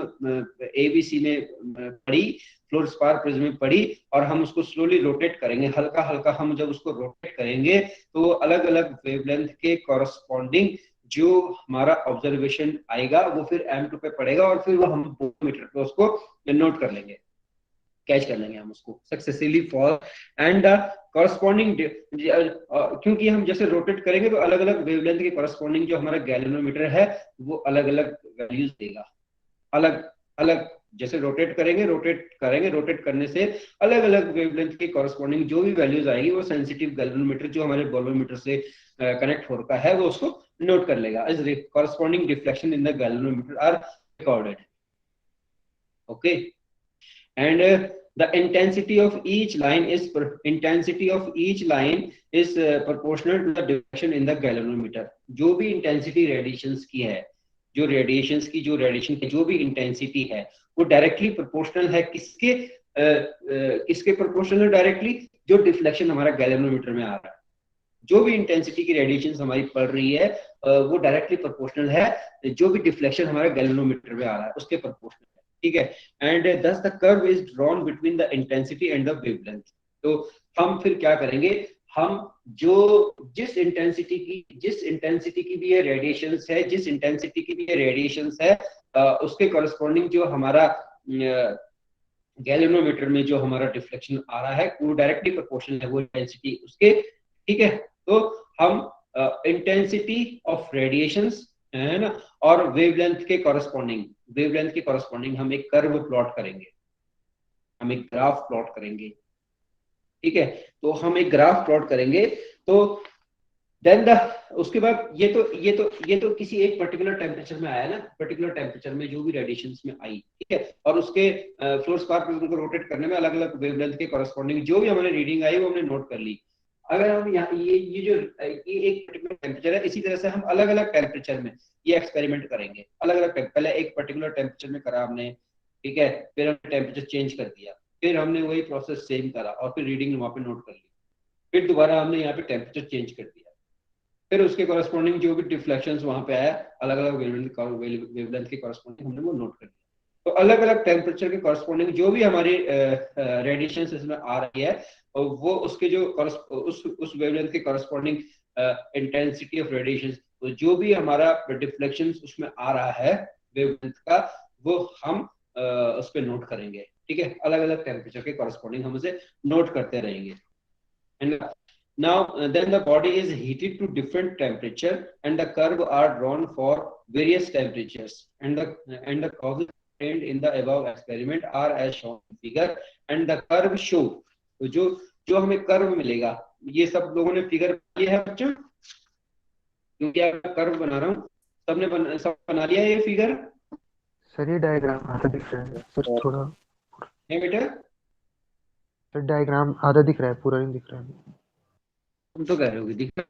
ABC में पड़ी, फ्लोरस्पार प्रिज्म में पड़ी, और हम उसको स्लोली रोटेट करेंगे, हल्का हल्का हम जब उसको रोटेट करेंगे तो वो अलग अलग वेवलेंथ के कॉरस्पॉन्डिंग जो हमारा ऑब्जर्वेशन आएगा वो फिर M2 पे पड़ेगा, और फिर वो हम बोलोमीटर पे उसको नोट कर लेंगे। कैच कर लेंगे हम उसको सक्सेसफुली फॉल एंड कॉरस्पॉन्डिंग, क्योंकि हम जैसे रोटेट करेंगे तो अलग अलग वेवलेंथ के कॉरस्पॉन्डिंग जो हमारा गैल्वेनोमीटर है वो अलग अलग वैल्यूज देगा। अलग अलग जैसे रोटेट करने से अलग अलग वेवलेंथ के कॉरस्पॉन्डिंग जो भी वैल्यूज आएगी वो सेंसिटिव गैल्वेनोमीटर जो हमारे बोलोमीटर से कनेक्ट हो रखा है वो उसको नोट कर लेगा। As corresponding deflection in the galvanometer are recorded. Okay, and the intensity of each line is proportional to the deflection in the galvanometer। जो भी इंटेंसिटी रेडिएशंस की है, जो रेडिएशंस की जो भी इंटेंसिटी है वो डायरेक्टली प्रोपोर्शनल है किसके प्रोपोर्शनल है? डायरेक्टली जो डिफ्लेक्शन हमारा गैल्वेनोमीटर में आ रहा है, जो भी इंटेंसिटी की रेडिएशन हमारी पड़ रही है वो डायरेक्टली प्रोपोर्शनल है जो भी डिफ्लेक्शन हमारा गैल्वेनोमीटर में आ रहा है उसके प्रोपोर्शनल है। ठीक है, एंड दस the curve is drawn between the intensity and the wavelength. तो हम फिर क्या करेंगे, हम जो जिस इंटेंसिटी की भी ये रेडिएशंस है, जिस इंटेंसिटी की भी ये रेडिएशंस है उसके कॉरस्पॉन्डिंग जो हमारा गैल्वेनोमीटर में जो हमारा डिफ्लेक्शन आ रहा है वो डायरेक्टली प्रोपोर्शनल है वो इंटेंसिटी उसके। ठीक है, तो हम इंटेंसिटी ऑफ रेडिएशंस है ना और वेवलेंथ के कॉरस्पॉन्डिंग हम एक कर्व प्लॉट करेंगे, हम एक ग्राफ प्लॉट करेंगे। ठीक है, तो हम एक ग्राफ प्लॉट करेंगे तो देन द उसके बाद ये तो किसी एक पर्टिकुलर टेम्परेचर में आया ना, पर्टिकुलर टेम्परेचर में जो भी रेडिएशंस में आई। ठीक है, और उसके फ्लोर स्पार्क पे उनको रोटेट करने में अलग अलग वेवलेंथ के कॉरस्पॉन्डिंग जो भी हमारे रीडिंग आई वो हमने नोट कर ली। अगर हम यहाँ ये जो ये एक पर्टिकुलर टेम्परेचर है, इसी तरह से हम अलग अलग टेम्परेचर में ये एक्सपेरिमेंट करेंगे। अलग अलग पहले एक पर्टिकुलर टेम्परेचर में करा हमने, ठीक है, फिर हमने टेम्परेचर चेंज कर दिया, फिर हमने वही प्रोसेस सेम करा और फिर रीडिंग वहां पे नोट कर ली, फिर दोबारा हमने यहाँ पे टेम्परेचर चेंज कर दिया, फिर उसके कॉरस्पॉन्डिंग जो भी डिफ्लेक्शंस वहां पे आया अलग अलग वेवलेंथ के कॉरस्पॉन्डिंग हमने वो नोट कर दिया। तो अलग अलग टेम्परेचर के कॉरस्पॉन्डिंग जो भी हमारी रेडिएशन इसमें आ रही है वो उसके जो उस वेवलेंथ के कॉरस्पॉन्डिंग इंटेंसिटी ऑफ रेडिएशन जो भी हमारा डिफ्लेक्शन उसमें आ रहा है वेवलेंथ का वो हम उस पर नोट करेंगे। ठीक है, अलग अलग टेम्परेचर के कॉरस्पॉन्डिंग हम उसे नोट करते रहेंगे। And now then the body is heated to different temperature and the curve are drawn for various temperatures and the causes obtained in the above experiment are as shown in figure and the curve show। तो जो हमें curve मिलेगा, ये सब लोगों ने figure किया है बच्चों, क्योंकि मैं कर्व बना रहा हूँ, सब बना लिया ये फिगर। सर ये डायग्राम आधा दिख रहा है सर, थोड़ा है बेटा, सर डायग्राम आधा दिख रहा है, पूरा नहीं दिख रहा है। तुम तो कह रहे हो कि दिख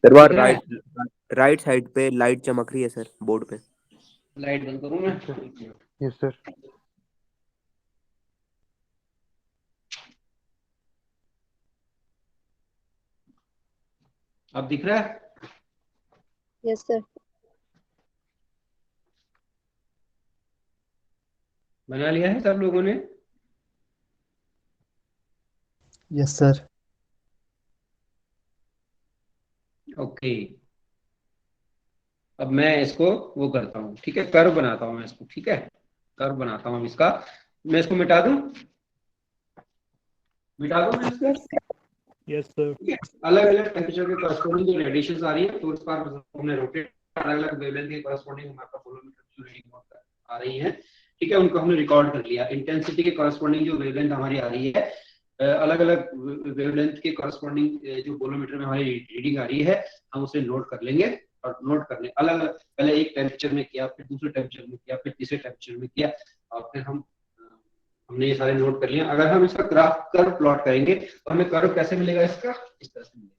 सर वो रहा है। राइट साइड पे लाइट चमक रही है सर बोर्ड पे। लाइट बंद करूँ मैं? Yes sir. अब दिख रहा है? Yes sir. बना लिया है सब लोगों ने? Yes sir. ओके, अब मैं इसको वो करता हूँ, ठीक है, कर्व बनाता हूँ मैं इसको। ठीक है, कर्व बनाता हूँ इसका, मैं इसको मिटा दूं मैं इसको। Yes sir. अलग अलग टेम्परेचर के कॉरस्पॉन्डिंग जो रेडिएशंस आ रही है तो उस पर हमने रोटेट अलग अलग वेवलेंथ के कॉरस्पॉन्डिंग हमारा बोलोमीटर जो रीडिंग आ रही है, ठीक है, उनको हमने रिकॉर्ड कर लिया। इंटेंसिटी के कॉरस्पॉन्डिंग जो वेवलेंथ हमारी आ रही है, अलग अलग वेवलेंथ के कॉरस्पॉन्डिंग जो बोलोमीटर में हमारी रीडिंग आ रही है हम उसे नोट कर लेंगे। और नोट करने अलग अलग पहले एक टेम्परेचर में किया, फिर दूसरे टेम्परेचर में किया, फिर तीसरे टेम्परेचर में किया, और फिर हमने ये सारे नोट कर लिए। अगर हम इसका ग्राफ कर्व प्लॉट करेंगे तो हमें कर्व कैसे मिलेगा इसका? इस तरह से मिलेगा।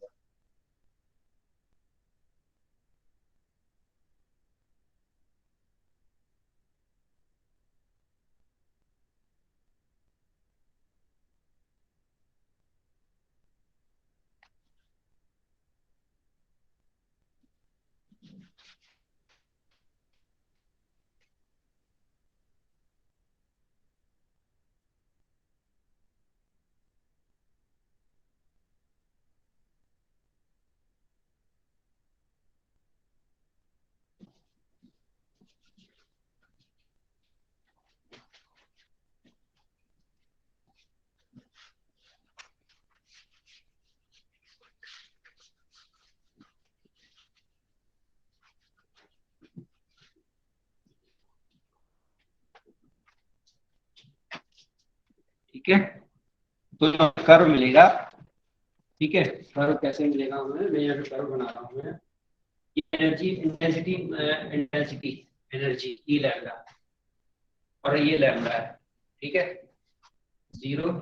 ठीक है। तो जो कर्व मिलेगा, ठीक है, कर्व कैसे मिलेगा हमें, मैं यहाँ पे कर्व बना रहा हूँ मैं। Energy intensity, energy E lambda और ये लैम्डा है, ठीक है, 0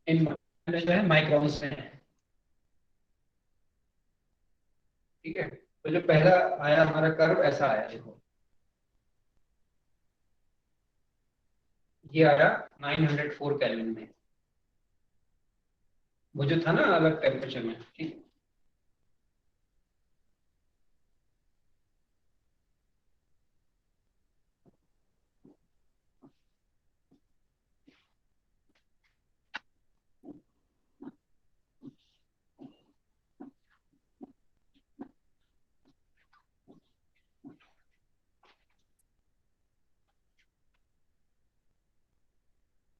इन जो है माइक्रॉन्स में है, ठीक है। तो जो पहला आया हमारा कर्व ऐसा आया, देखो ये आया 904 केल्विन में, वो जो था ना अलग टेम्परेचर में, ठीक।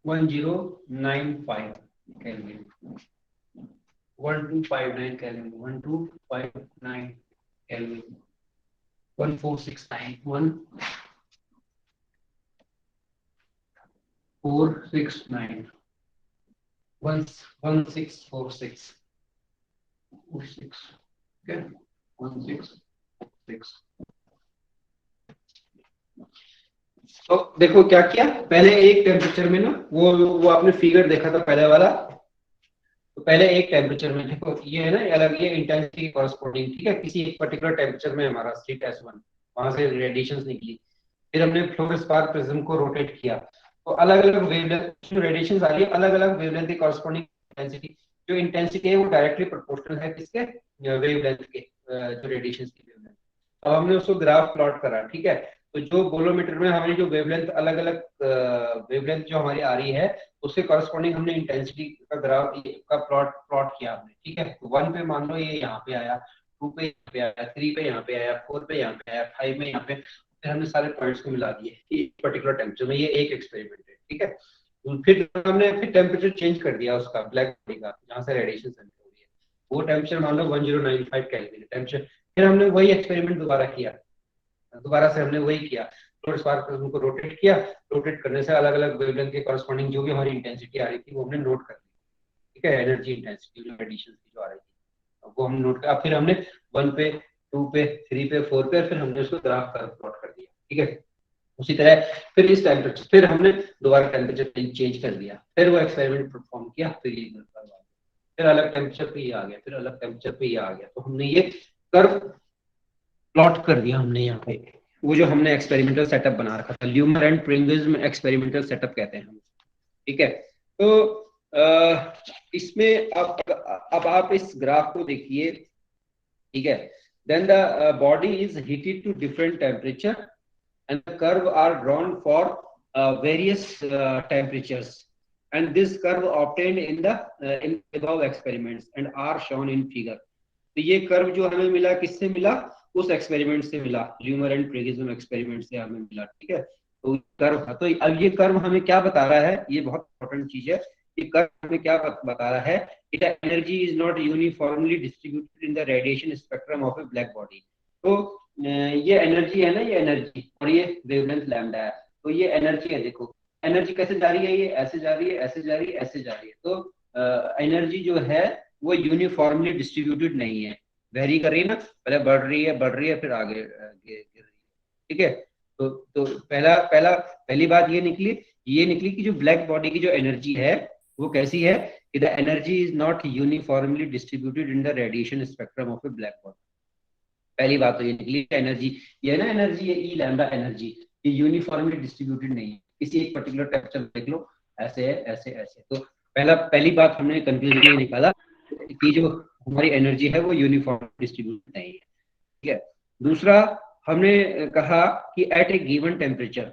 One 1095 kelvin, 1259 kelvin, 1259 kelvin, 1469, 1469, 1646, 46, okay, 1646। तो देखो क्या किया, पहले एक टेम्परेचर में ना, वो आपने फिगर देखा था पहले वाला, तो पहले एक टेम्परेचर में देखो ये है ना, ये अलग, ये इंटेंसिटी कॉरस्पॉन्डिंग, ठीक है, किसी एक पर्टिकुलर टेम्परेचर में हमारा स्लिट S1, वहां से रेडिएशंस निकली, फिर हमने फ्लोरोस्पार्क प्रिज्म को रोटेट किया, तो अलग अलग वेवलेंथ जो रेडिएशंस आ रही है, अलग अलग वेवलेंथ की कॉरस्पॉन्डिंग इंटेंसिटी, जो इंटेंसिटी है वो डायरेक्टली प्रोपोर्शनल है किसके, वेवलेंथ के, जो रेडिएशंस की वेवलेंथ। अब हमने उसको ग्राफ प्लॉट करा, ठीक है। तो जो बोलोमीटर में हमारी जो वेवलेंथ, अलग अलग वेवलेंथ जो हमारी आ रही है, उसके कॉरस्पॉन्डिंग हमने इंटेंसिटी का ग्राफ का प्लॉट किया हमने, ठीक है। तो 1 पे मान लो ये यहाँ पे आया, 2 पे यहाँ पे आया, 3 पे यहाँ पे आया, 4 पे यहाँ पे आया, 5 में यहाँ पे, फिर हमने सारे पॉइंट्स को मिला दिए कि पर्टिकुलर टेम्परेचर में, ये एक एक्सपेरिमेंट है, ठीक है। फिर हमने टेम्परेचर चेंज कर दिया उसका, ब्लैक बॉडी का, जहाँ से रेडिएशन सेंड हो रही है, वो टेम्परेचर मान लो 1095 केल्विन टेम्परेचर। फिर हमने वही एक्सपेरिमेंट दोबारा किया, दोबारा से हमने वही किया, फ्लोरोस्पार्क प्रिज्म को रोटेट किया, रोटेट करने से अलग अलग वेवलेंथ के कॉरस्पॉन्डिंग जो भी हमारी इंटेंसिटी आ रही थी वो हमने नोट कर ली, ठीक है, एनर्जी इंटेंसिटी जो रेडिएशन की जो आ रही थी वो हम नोट कर, फिर हमने 1 पे, 2 पे, 3 पे, 4 पे, फिर हमने उसको ग्राफ कर प्लॉट कर दिया, ठीक है। उसी तरह फिर इस टेम्परेचर, फिर हमने दोबारा टेम्परेचर चेंज कर दिया, फिर वो एक्सपेरिमेंट परफॉर्म किया, फिर अलग टेम्परेचर पे ये आ गया, फिर अलग टेम्परेचर पे ये आ गया, तो हमने ये कर्व प्लॉट कर दिया हमने यहाँ पे, वो जो हमने एक्सपेरिमेंटल सेटअप बना रखा था, ल्यूमर एंड प्रिंगल्स एक्सपेरिमेंटल सेटअप कहते हैं हम, ठीक है। तो इसमें अब आप इस ग्राफ को देखिए, ठीक है। Then the body is heated to different temperature and the curve are drawn for various temperatures, and this curve obtained in the in above experiments and are shown in figure। तो ये curve जो हमें मिला किससे मिला, उस experiment से मिला, ल्यूमर एंड प्रिज्म एक्सपेरिमेंट से हमें मिला, ठीक है। तो कर्व, तो अब ये कर्व हमें क्या बता रहा है, ये बहुत इंपॉर्टेंट चीज है, ये कर्व हमें क्या बता रहा है, it energy is not uniformly distributed in the radiation spectrum of A black body. तो ये एनर्जी है ना, ये एनर्जी, और ये वेवलेंथ लैम्डा है, तो ये एनर्जी है, देखो एनर्जी कैसे जा रही है, ये ऐसे जा रही है, ऐसे जा रही है, ऐसे जा रही है, तो एनर्जी जो है वो यूनिफॉर्मली डिस्ट्रीब्यूटेड नहीं है, वेरी कर रही है ना, पहले बढ़ रही है, फिर आगे गिर रही है, ठीक है। तो पहली बात ये निकली कि जो ब्लैक बॉडी की जो एनर्जी है वो कैसी है, the energy is not uniformly distributed in the radiation spectrum of A black body. पहली बात तो ये निकली, एनर्जी ये ना, एनर्जी ये ई लैम्डा एनर्जी, ये यूनिफॉर्मली डिस्ट्रीब्यूटेड नहीं है, किसी एक पर्टिकुलर टेम्परेचर देख लो, ऐसे है, ऐसे ऐसे। तो पहली बात हमने कंक्लूजन ये निकाला कि जो हमारी एनर्जी है वो यूनिफॉर्म डिस्ट्रीब्यूटेड नहीं है, ठीक है। दूसरा हमने कहा कि एट ए गिवन टेम्परेचर,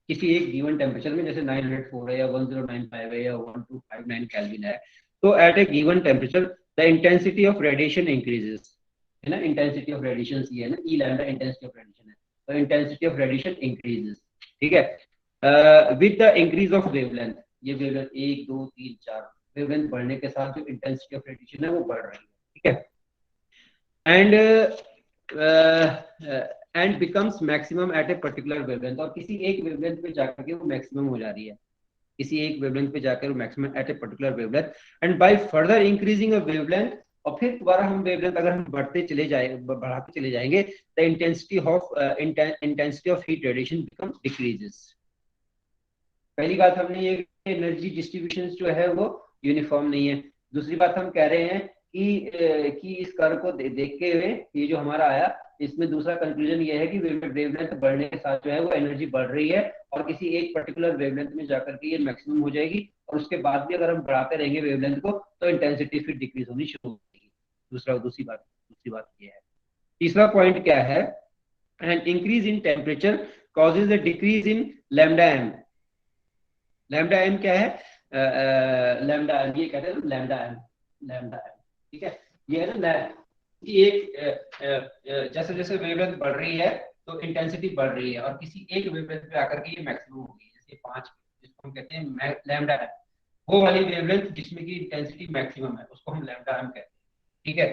किसी एक गिवन टेम्परेचर में, जैसे 904 है या 1095 है या 1259 केल्विन है, तो at a given temperature the intensity of radiation increases, है ना, इंटेंसिटी ऑफ रेडिएशन ये है ना, E lambda intensity of radiation है, तो इंटेंसिटी ऑफ रेडिएशन इंक्रीजेस, ठीक है, with the increase of wavelength. ये वेवलेंथ 1 2 3 4 वेवलेंथ बढ़ने के साथ जो इंटेंसिटी ऑफ रेडिएशन है वो बढ़ रही है, ठीक है। And and becomes maximum at a particular wavelength, और किसी एक वेवलेंथ पे जाकर के वो मैक्सिमम हो जा रही है, किसी एक वेवलेंथ पे जाकर वो maximum at a particular wavelength. And by further increasing a wavelength, और फिर दोबारा हम वेवलेंथ अगर हम बढ़ाते चले जाएंगे, the intensity of heat radiation becomes decreases. पहली बात हमने ये एनर्जी डिस्ट्रीब्यूशन जो है वो यूनिफॉर्म नहीं है। दूसरी बात हम कह रहे हैं कि इस कर्व को देखते हुए ये जो हमारा आया, इसमें दूसरा कंक्लूजन ये है कि वेवलेंथ बढ़ने के साथ जो है वो एनर्जी बढ़ रही है, और किसी एक पर्टिकुलर वेवलेंथ में जाकर के ये मैक्सिमम हो जाएगी, और उसके बाद भी अगर हम बढ़ाते रहेंगे वेवलेंथ को तो इंटेंसिटी फिर डिक्रीज होनी शुरू हो जाएगी। दूसरी बात ये है। तीसरा पॉइंट क्या है, an increase in temperature causes a decrease in lambda M. Lambda M क्या है? लैम्डा एम, ये कहते हैं लैम्डा एम, ठीक है। ये है ना एक जैसे जैसे वेवलेंथ बढ़ रही है तो इंटेंसिटी बढ़ रही है, और किसी एक वेवलेंथ पे आकर के ये मैक्सिमम होगी, जैसे 5, जिसको हम कहते हैं लैम्डा एम, वो वाली वेवलेंथ जिसमें की इंटेंसिटी मैक्सिमम है उसको हम लैम्डा एम कहते हैं, ठीक है।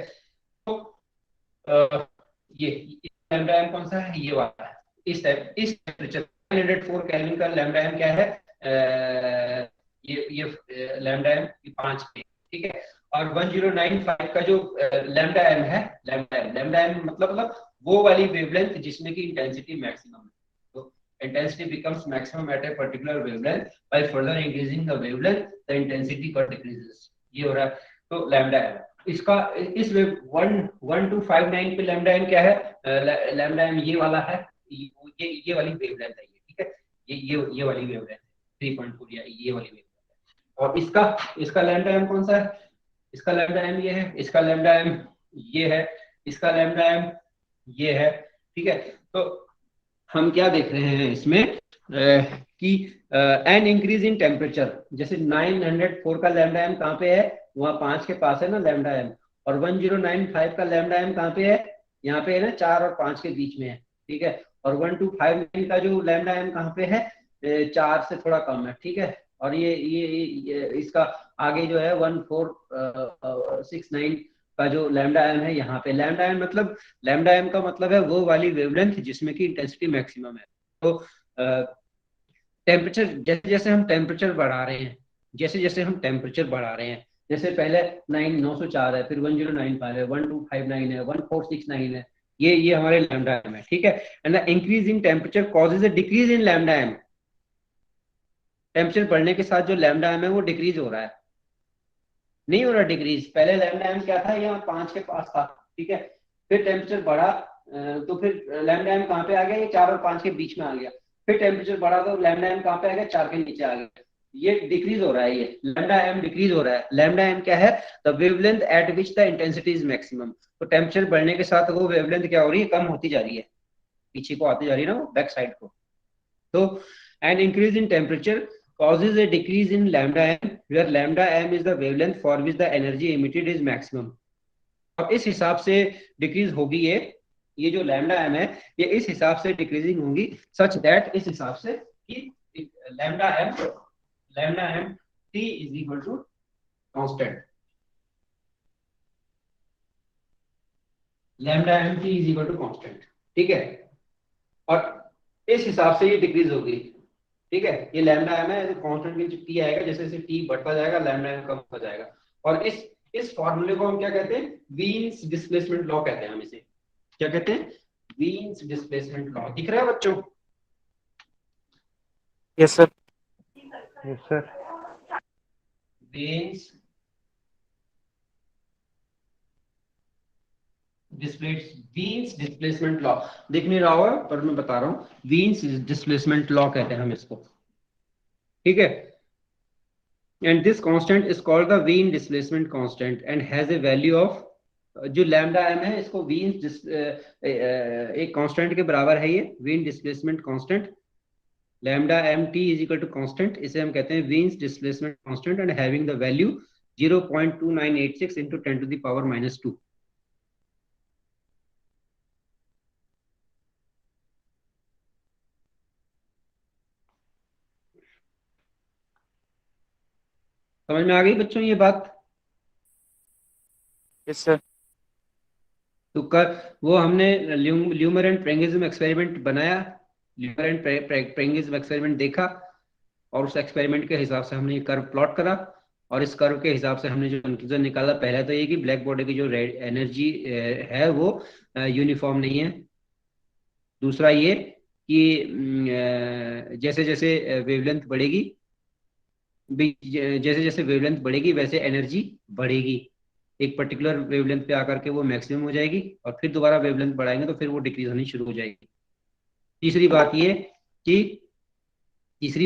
तो ये लैम्डा एम कौन सा है? ये वाला है। इस टेम्परेचर 904 केल्विन का लैम्डा एम क्या है? ये लैम्डा एम 5 पे, ठीक है। और 1095 का जो लैम्डा एम है, लैम्डा एम मतलब वो वाली वेवलेंथ जिसमें की इंटेंसिटी मैक्सिमम है। तो intensity becomes maximum at a particular wavelength, by further increasing the wavelength the intensity further decreases. ये हो रहा है। तो लैम्डा एम इसका, इस 1259 पे लैम्डा एम क्या है? लैम्डा एम ये वाला है, ये वाली वेवलेंथ है, ये ठीक है। ये वाली वेवलेंथ 3.4, ये वाली वेवलेंथ है। और इसका लैम्डा एम कौन सा है? इसका लैम्डा एम ये है, इसका लैम्डा एम ये है, इसका लैम्डा एम ये है, ठीक है। तो हम क्या देख रहे हैं इसमें कि एन इंक्रीज इन टेम्परेचर, जैसे 904 का लैम्डा एम कहाँ पे है? वहां 5 के पास है ना लैम्डा एम। और 1095 का लैम्डा एम कहाँ पे है? यहाँ पे है ना, 4 और 5 के बीच में है, ठीक है। और 1259 का जो लैम्डा एम कहाँ पे है? 4 से थोड़ा कम है, ठीक है। और ये इसका आगे जो है 1469 का जो लैम्डा एम है यहाँ पे। लैम्डा एम का मतलब है वो वाली वेवलेंथ जिसमें की इंटेंसिटी मैक्सिमम है। तो टेम्परेचर जैसे जैसे हम टेम्परेचर बढ़ा रहे हैं, जैसे पहले 904 है, फिर 1095 है, 1259 है, 1469 है, ये हमारे लैम्डा एम है, ठीक है। And the increase in temperature causes a decrease in lambda M. Temperature बढ़ने के साथ जो लैम्डा एम है वो डिक्रीज हो रहा है, नहीं हो रहा डिक्रीज। पहले लैम्डा एम क्या था? यहाँ 5 के पास था, ठीक है। फिर टेम्परेचर बढ़ा तो फिर लैम्डा एम कहाँ पे आ गया? ये 4 और 5 के बीच में आ गया। फिर टेम्परेचर बढ़ा तो लैम्डा एम कहाँ पे आ गया? 4 के नीचे आ गया। ये डिक्रीज हो रहा है, ये लैम्डा एम डिक्रीज हो रहा है। लैम्डा एम क्या है? The wavelength eight which the intensity is maximum. तो टेम्परेचर बढ़ने के साथ वो वेवलेंथ क्या हो रही है? कम होती जा रही है, पीछे को आती जा रही है ना, वो बैक साइड को। So, an increase in temperature causes a decrease in lambda m, where lambda m is the wavelength for which the energy emitted is maximum. अब इस हिसाब से डिक्रीज होगी ये जो लैम्डा एम है, ये इस हिसाब से डिक्रीजिंग होगी, सच दैट, इस हिसाब से कि lambda M T is equal to constant. Lambda M T is equal to constant, ठीक है। और इस हिसाब से ये डिक्रीज होगी, ठीक है। ये लैम्डा एम है, कांस्टेंट में टी आएगा, जैसे जैसे टी बढ़ता जाएगा लैम्डा एम कम होता जाएगा। और इस फॉर्मूले को हम क्या कहते हैं? वीन्स डिस्प्लेसमेंट लॉ कहते हैं। हम इसे क्या कहते हैं? Wien's displacement law. दिख रहा है बच्चों? Yes sir. Yes sir. Wien's displacement law दिख नहीं रहा होगा, पर मैं बता रहा हूँ। वीन्स डिस्प्लेसमेंट लॉ कहते हैं हम इसको, ठीक है। And this constant is called the Wien displacement constant and has a value of, जो लैम्डा एम है इसको वीन्स एक कांस्टेंट के बराबर है, ये Wien displacement constant. Lambda M T is equal to constant, इसे हम कहते हैं Wien's displacement constant, and having the value 0.2986 into 10 to the power -2। समझ में आ गई बच्चों ये बात? Yes sir. तो वो हमने ल्यूमर एंड प्रेंगिज्म एक्सपेरिमेंट बनाया, ल्यूमर एंड प्रेंगिज्म एक्सपेरिमेंट देखा, और उस एक्सपेरिमेंट के हिसाब से हमने ये कर्व प्लॉट करा, और इस कर्व के हिसाब से हमने जो कंक्लूजन निकाला, पहला तो ये कि ब्लैक बॉडी की जो एनर्जी है वो यूनिफॉर्म नहीं है। दूसरा ये कि जैसे जैसे वेवलेंथ बढ़ेगी, जैसे जैसे वेवलेंथ बढ़ेगी वैसे एनर्जी बढ़ेगी, एक पर्टिकुलर वेवलेंथ पे आकर के वो मैक्सिमम हो जाएगी, और फिर दोबारा वेवलेंथ बढ़ाएंगे तो फिर वो डिक्रीज होनी शुरू हो जाएगी। तीसरी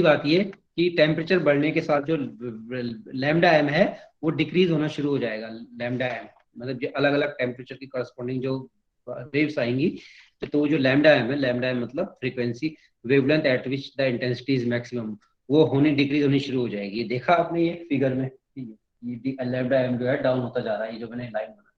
बात ये कि टेम्परेचर बढ़ने के साथ जो लैम्डा एम है वो डिक्रीज होना शुरू हो जाएगा। लैम्डा एम मतलब जो अलग अलग टेम्परेचर की करस्पॉन्डिंग जो वेव्स आएंगी, तो वो जो लैम्डा एम है, लैम्डा एम मतलब frequency, wavelength eight which the intensity is maximum, वो डिक्रीज होनी शुरू हो जाएगी। ये देखा आपने ये फिगर में, ये लैम्डा एम जो है डाउन होता जा रहा है, ये जो मैंने लाइन बना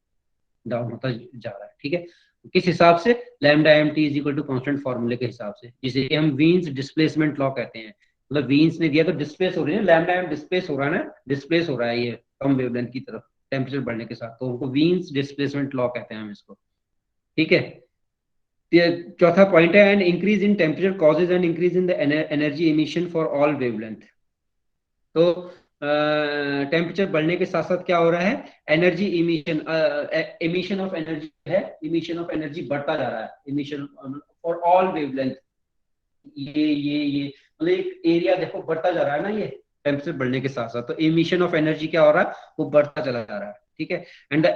डाउन होता जा रहा है। ठीक है, किस हिसाब से? Lambda M T is equal to constant फार्मूले के हिसाब से, जिसे हम वीन्स डिस्प्लेसमेंट लॉ कहते हैं। मतलब वीन्स ने दिया तो डिस्प्लेस हो रही है, लैम्डा एम डिस्प्लेस हो रहा है ना, डिस्प्लेस हो रहा है ये कम वेवलेंथ की तरफ टेम्परेचर बढ़ने के साथ, तो उनको वीन्स डिस्प्लेसमेंट लॉ कहते हैं हम इसको। ठीक है, चौथा पॉइंट है, and increase in temperature causes and increase in the energy emission for all wavelength. तो टेम्परेचर बढ़ने के साथ साथ क्या हो रहा है? एनर्जी इमिशन ऑफ एनर्जी है, इमिशन ऑफ एनर्जी बढ़ता जा रहा है, इमिशन फॉर ऑल वेवलेंथ। ये मतलब एक एरिया देखो बढ़ता जा रहा है ना, ये टेम्परेचर बढ़ने के साथ साथ, तो इमिशन ऑफ एनर्जी क्या हो रहा है? वो बढ़ता चला जा रहा है। ठीक है, and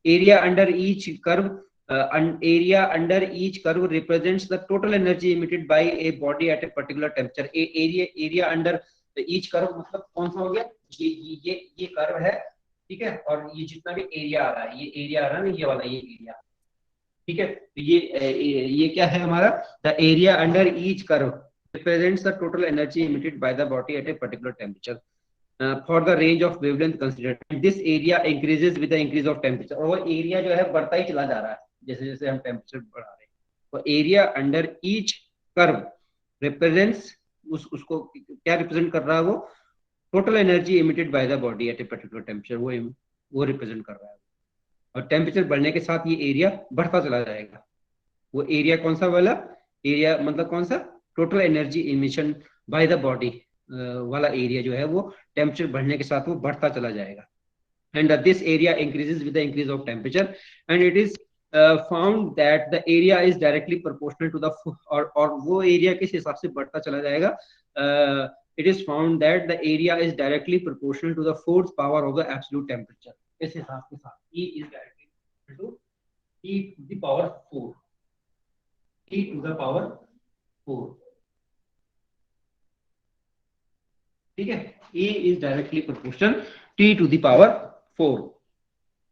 area under each curve area under each curve represents the total energy emitted by a body at a particular temperature. area under each curve मतलब कौन सा हो गया? ये कर्व है, ठीक है, और ये जितना भी एरिया आ रहा है, ये एरिया आ रहा है ना, ये वाला ये एरिया, ठीक है, तो ये क्या है हमारा? The area under each curve represents the total energy emitted by the body at a particular temperature for the range of wavelength considered. This area increases with the increase of temperature, और वो area जो है बढ़ता ही चला जा रहा है जैसे जैसे हम टेम्परेचर बढ़ा रहे हैं। तो area under each curve represents, उसको क्या रिप्रेजेंट कर रहा है? वो total energy emitted by the body at a particular temperature, वो रिप्रेजेंट कर रहा है। और टेम्परेचर बढ़ने के साथ ये एरिया बढ़ता चला जाएगा। वो एरिया कौन सा वाला एरिया, मतलब कौन सा? Total energy emission by the body वाला एरिया जो है वो टेम्परेचर बढ़ने के साथ वो बढ़ता चला जाएगा। And this area increases with the increase of temperature, and it is found that the area is directly proportional to the और वो एरिया किस हिसाब से बढ़ता चला जाएगा? It is found that the area is directly proportional to the fourth power of the absolute temperature. इस हिसाब के साथ E is directly equal to E to the power 4, E to the power 4, ठीक है, E is directly proportional T to the power 4,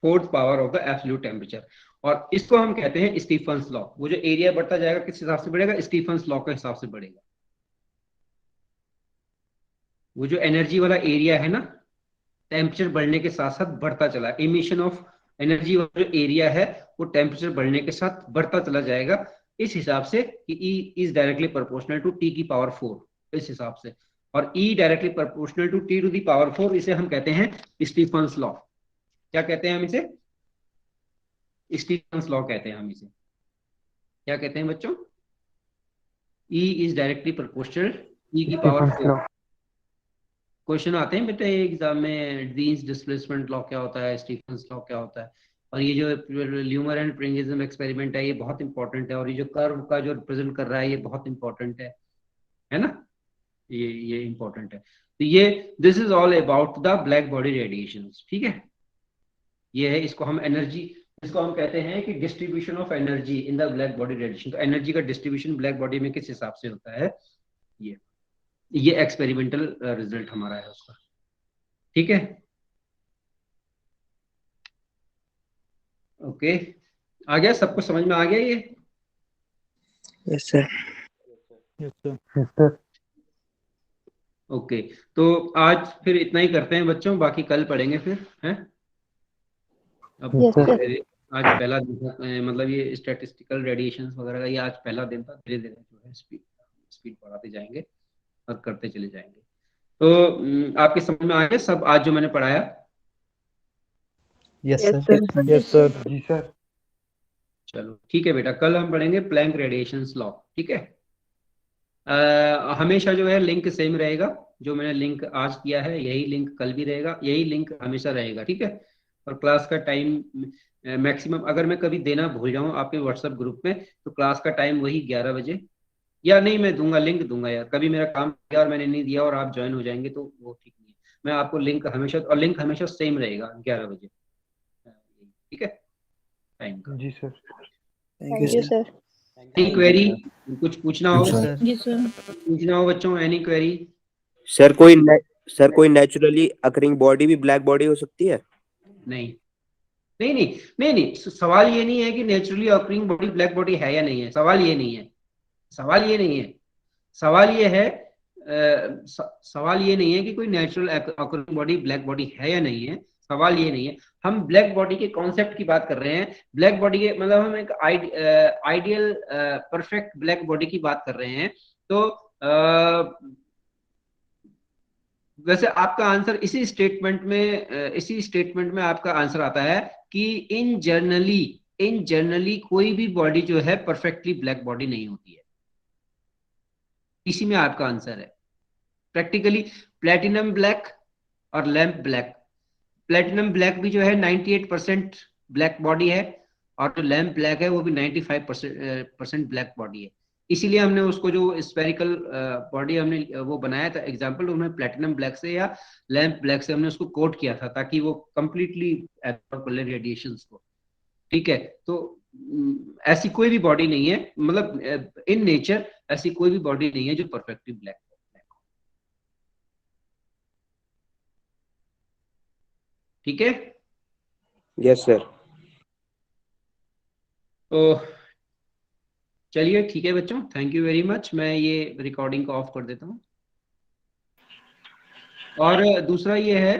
fourth power of the absolute temperature. और इसको हम कहते हैं स्टीफन्स लॉ। वो जो एरिया बढ़ता जाएगा किस हिसाब से बढ़ेगा? स्टीफन्स लॉ के हिसाब से बढ़ेगा। वो जो एनर्जी वाला एरिया है ना, टेम्परेचर बढ़ने के साथ साथ बढ़ता चला, इमिशन ऑफ एनर्जी वाला जो एरिया है वो टेम्परेचर बढ़ने के साथ बढ़ता चला जाएगा, इस हिसाब से कि E is directly proportional to T की पावर 4, इस हिसाब से। और E directly proportional to T to the power 4, इसे हम कहते हैं स्टीफन्स लॉ। क्या कहते हैं हम इसे? स्टीफन्स लॉ कहते हैं हम इसे। क्या कहते हैं बच्चों? E is directly proportional E की पावर 4। क्वेश्चन आते हैं बेटा एग्जाम में, वीन्स डिस्प्लेसमेंट लॉ क्या होता है, स्टीफन्स लॉ क्या होता है, और ये जो ल्यूमर एंड प्रिंगिज्म एक्सपेरिमेंट है ये बहुत इंपॉर्टेंट है, और ये जो कर्व का जो रिप्रेजेंट कर रहा है ये बहुत इंपॉर्टेंट है ना, ये इंपॉर्टेंट है। तो ये this is all about the black body radiation. ठीक है, ये है, इसको हम एनर्जी, इसको हम कहते हैं कि distribution of energy in the black body radiation. तो एनर्जी का डिस्ट्रीब्यूशन ब्लैक बॉडी में किस हिसाब से होता है, ये एक्सपेरिमेंटल रिजल्ट हमारा है उसका। ठीक है, ओके, आ गया? सबको समझ में आ गया ये? Yes sir. Yes, sir. Yes sir. Okay, तो आज फिर इतना ही करते हैं बच्चों, बाकी कल पढ़ेंगे फिर, हैं? अब Yes, sir. आज पहला दिन था, मतलब ये स्टैटिस्टिकल रेडिएशंस वगैरह का ये आज पहला दिन था, धीरे धीरे जो है स्पीड बढ़ाते जाएंगे और करते चले जाएंगे। तो आपके समझ में आया सब आज जो मैंने पढ़ाया? Yes, Yes, sir. sir. Yes, sir. जी सर। चलो ठीक है बेटा, कल हम पढ़ेंगे प्लैंक रेडिएशंस लॉ, ठीक है। हमेशा जो है लिंक सेम रहेगा, जो मैंने लिंक आज किया है यही लिंक कल भी रहेगा, यही लिंक हमेशा रहेगा, ठीक है। और क्लास का टाइम मैक्सिमम, अगर मैं कभी देना भूल जाऊं आपके व्हाट्सएप ग्रुप में, तो क्लास का टाइम वही 11 बजे, या नहीं मैं दूंगा, लिंक दूंगा यार, कभी मेरा काम किया और मैंने नहीं दिया और आप ज्वाइन हो जाएंगे तो वो ठीक नहीं है। मैं आपको लिंक हमेशा, और लिंक हमेशा सेम रहेगा 11 बजे, ठीक है, टाइम का। जी sir. Thank Thank you you, sir. sir. Any query, कुछ पूछना हो? Yes, sir. Yes, sir. पूछना हो बच्चों, एनी क्वेरी? सर कोई नेचुरली अकरिंग बॉडी भी ब्लैक बॉडी हो सकती है? नहीं नहीं नहीं नहीं नहीं, सवाल ये नहीं है कि naturally occurring body black body है या नहीं है, सवाल ये नहीं है, सवाल ये नहीं है, सवाल ये है सवाल ये नहीं है कि कोई natural occurring body black body है या नहीं है, सवाल ये नहीं है। हम ब्लैक बॉडी के कॉन्सेप्ट की बात कर रहे हैं, ब्लैक बॉडी के मतलब हम एक आइडियल परफेक्ट ब्लैक बॉडी की बात कर रहे हैं। तो वैसे आपका आंसर इसी स्टेटमेंट में आपका आंसर आता है कि इन जनरली कोई भी बॉडी जो है परफेक्टली ब्लैक बॉडी नहीं होती है, इसी में आपका आंसर है। प्रैक्टिकली प्लेटिनम ब्लैक और लैंप ब्लैक, प्लेटिनम ब्लैक भी जो है 98% ब्लैक बॉडी है, और जो लैंप ब्लैक है वो भी 95% ब्लैक बॉडी है। इसीलिए हमने उसको जो स्फेरिकल बॉडी हमने वो बनाया था एग्जांपल, उन्हें प्लेटिनम ब्लैक से या लैंप ब्लैक से हमने उसको कोट किया था, ताकि वो कंप्लीटली एब्जॉर्ब कर ले रेडिएशंस को, ठीक है। तो ऐसी कोई भी बॉडी नहीं है, मतलब इन नेचर ऐसी कोई भी बॉडी नहीं है जो परफेक्टली ब्लैक हो। ठीक है, यस सर। तो चलिए ठीक है बच्चों, थैंक यू वेरी मच। मैं ये रिकॉर्डिंग को ऑफ कर देता हूँ। और दूसरा ये है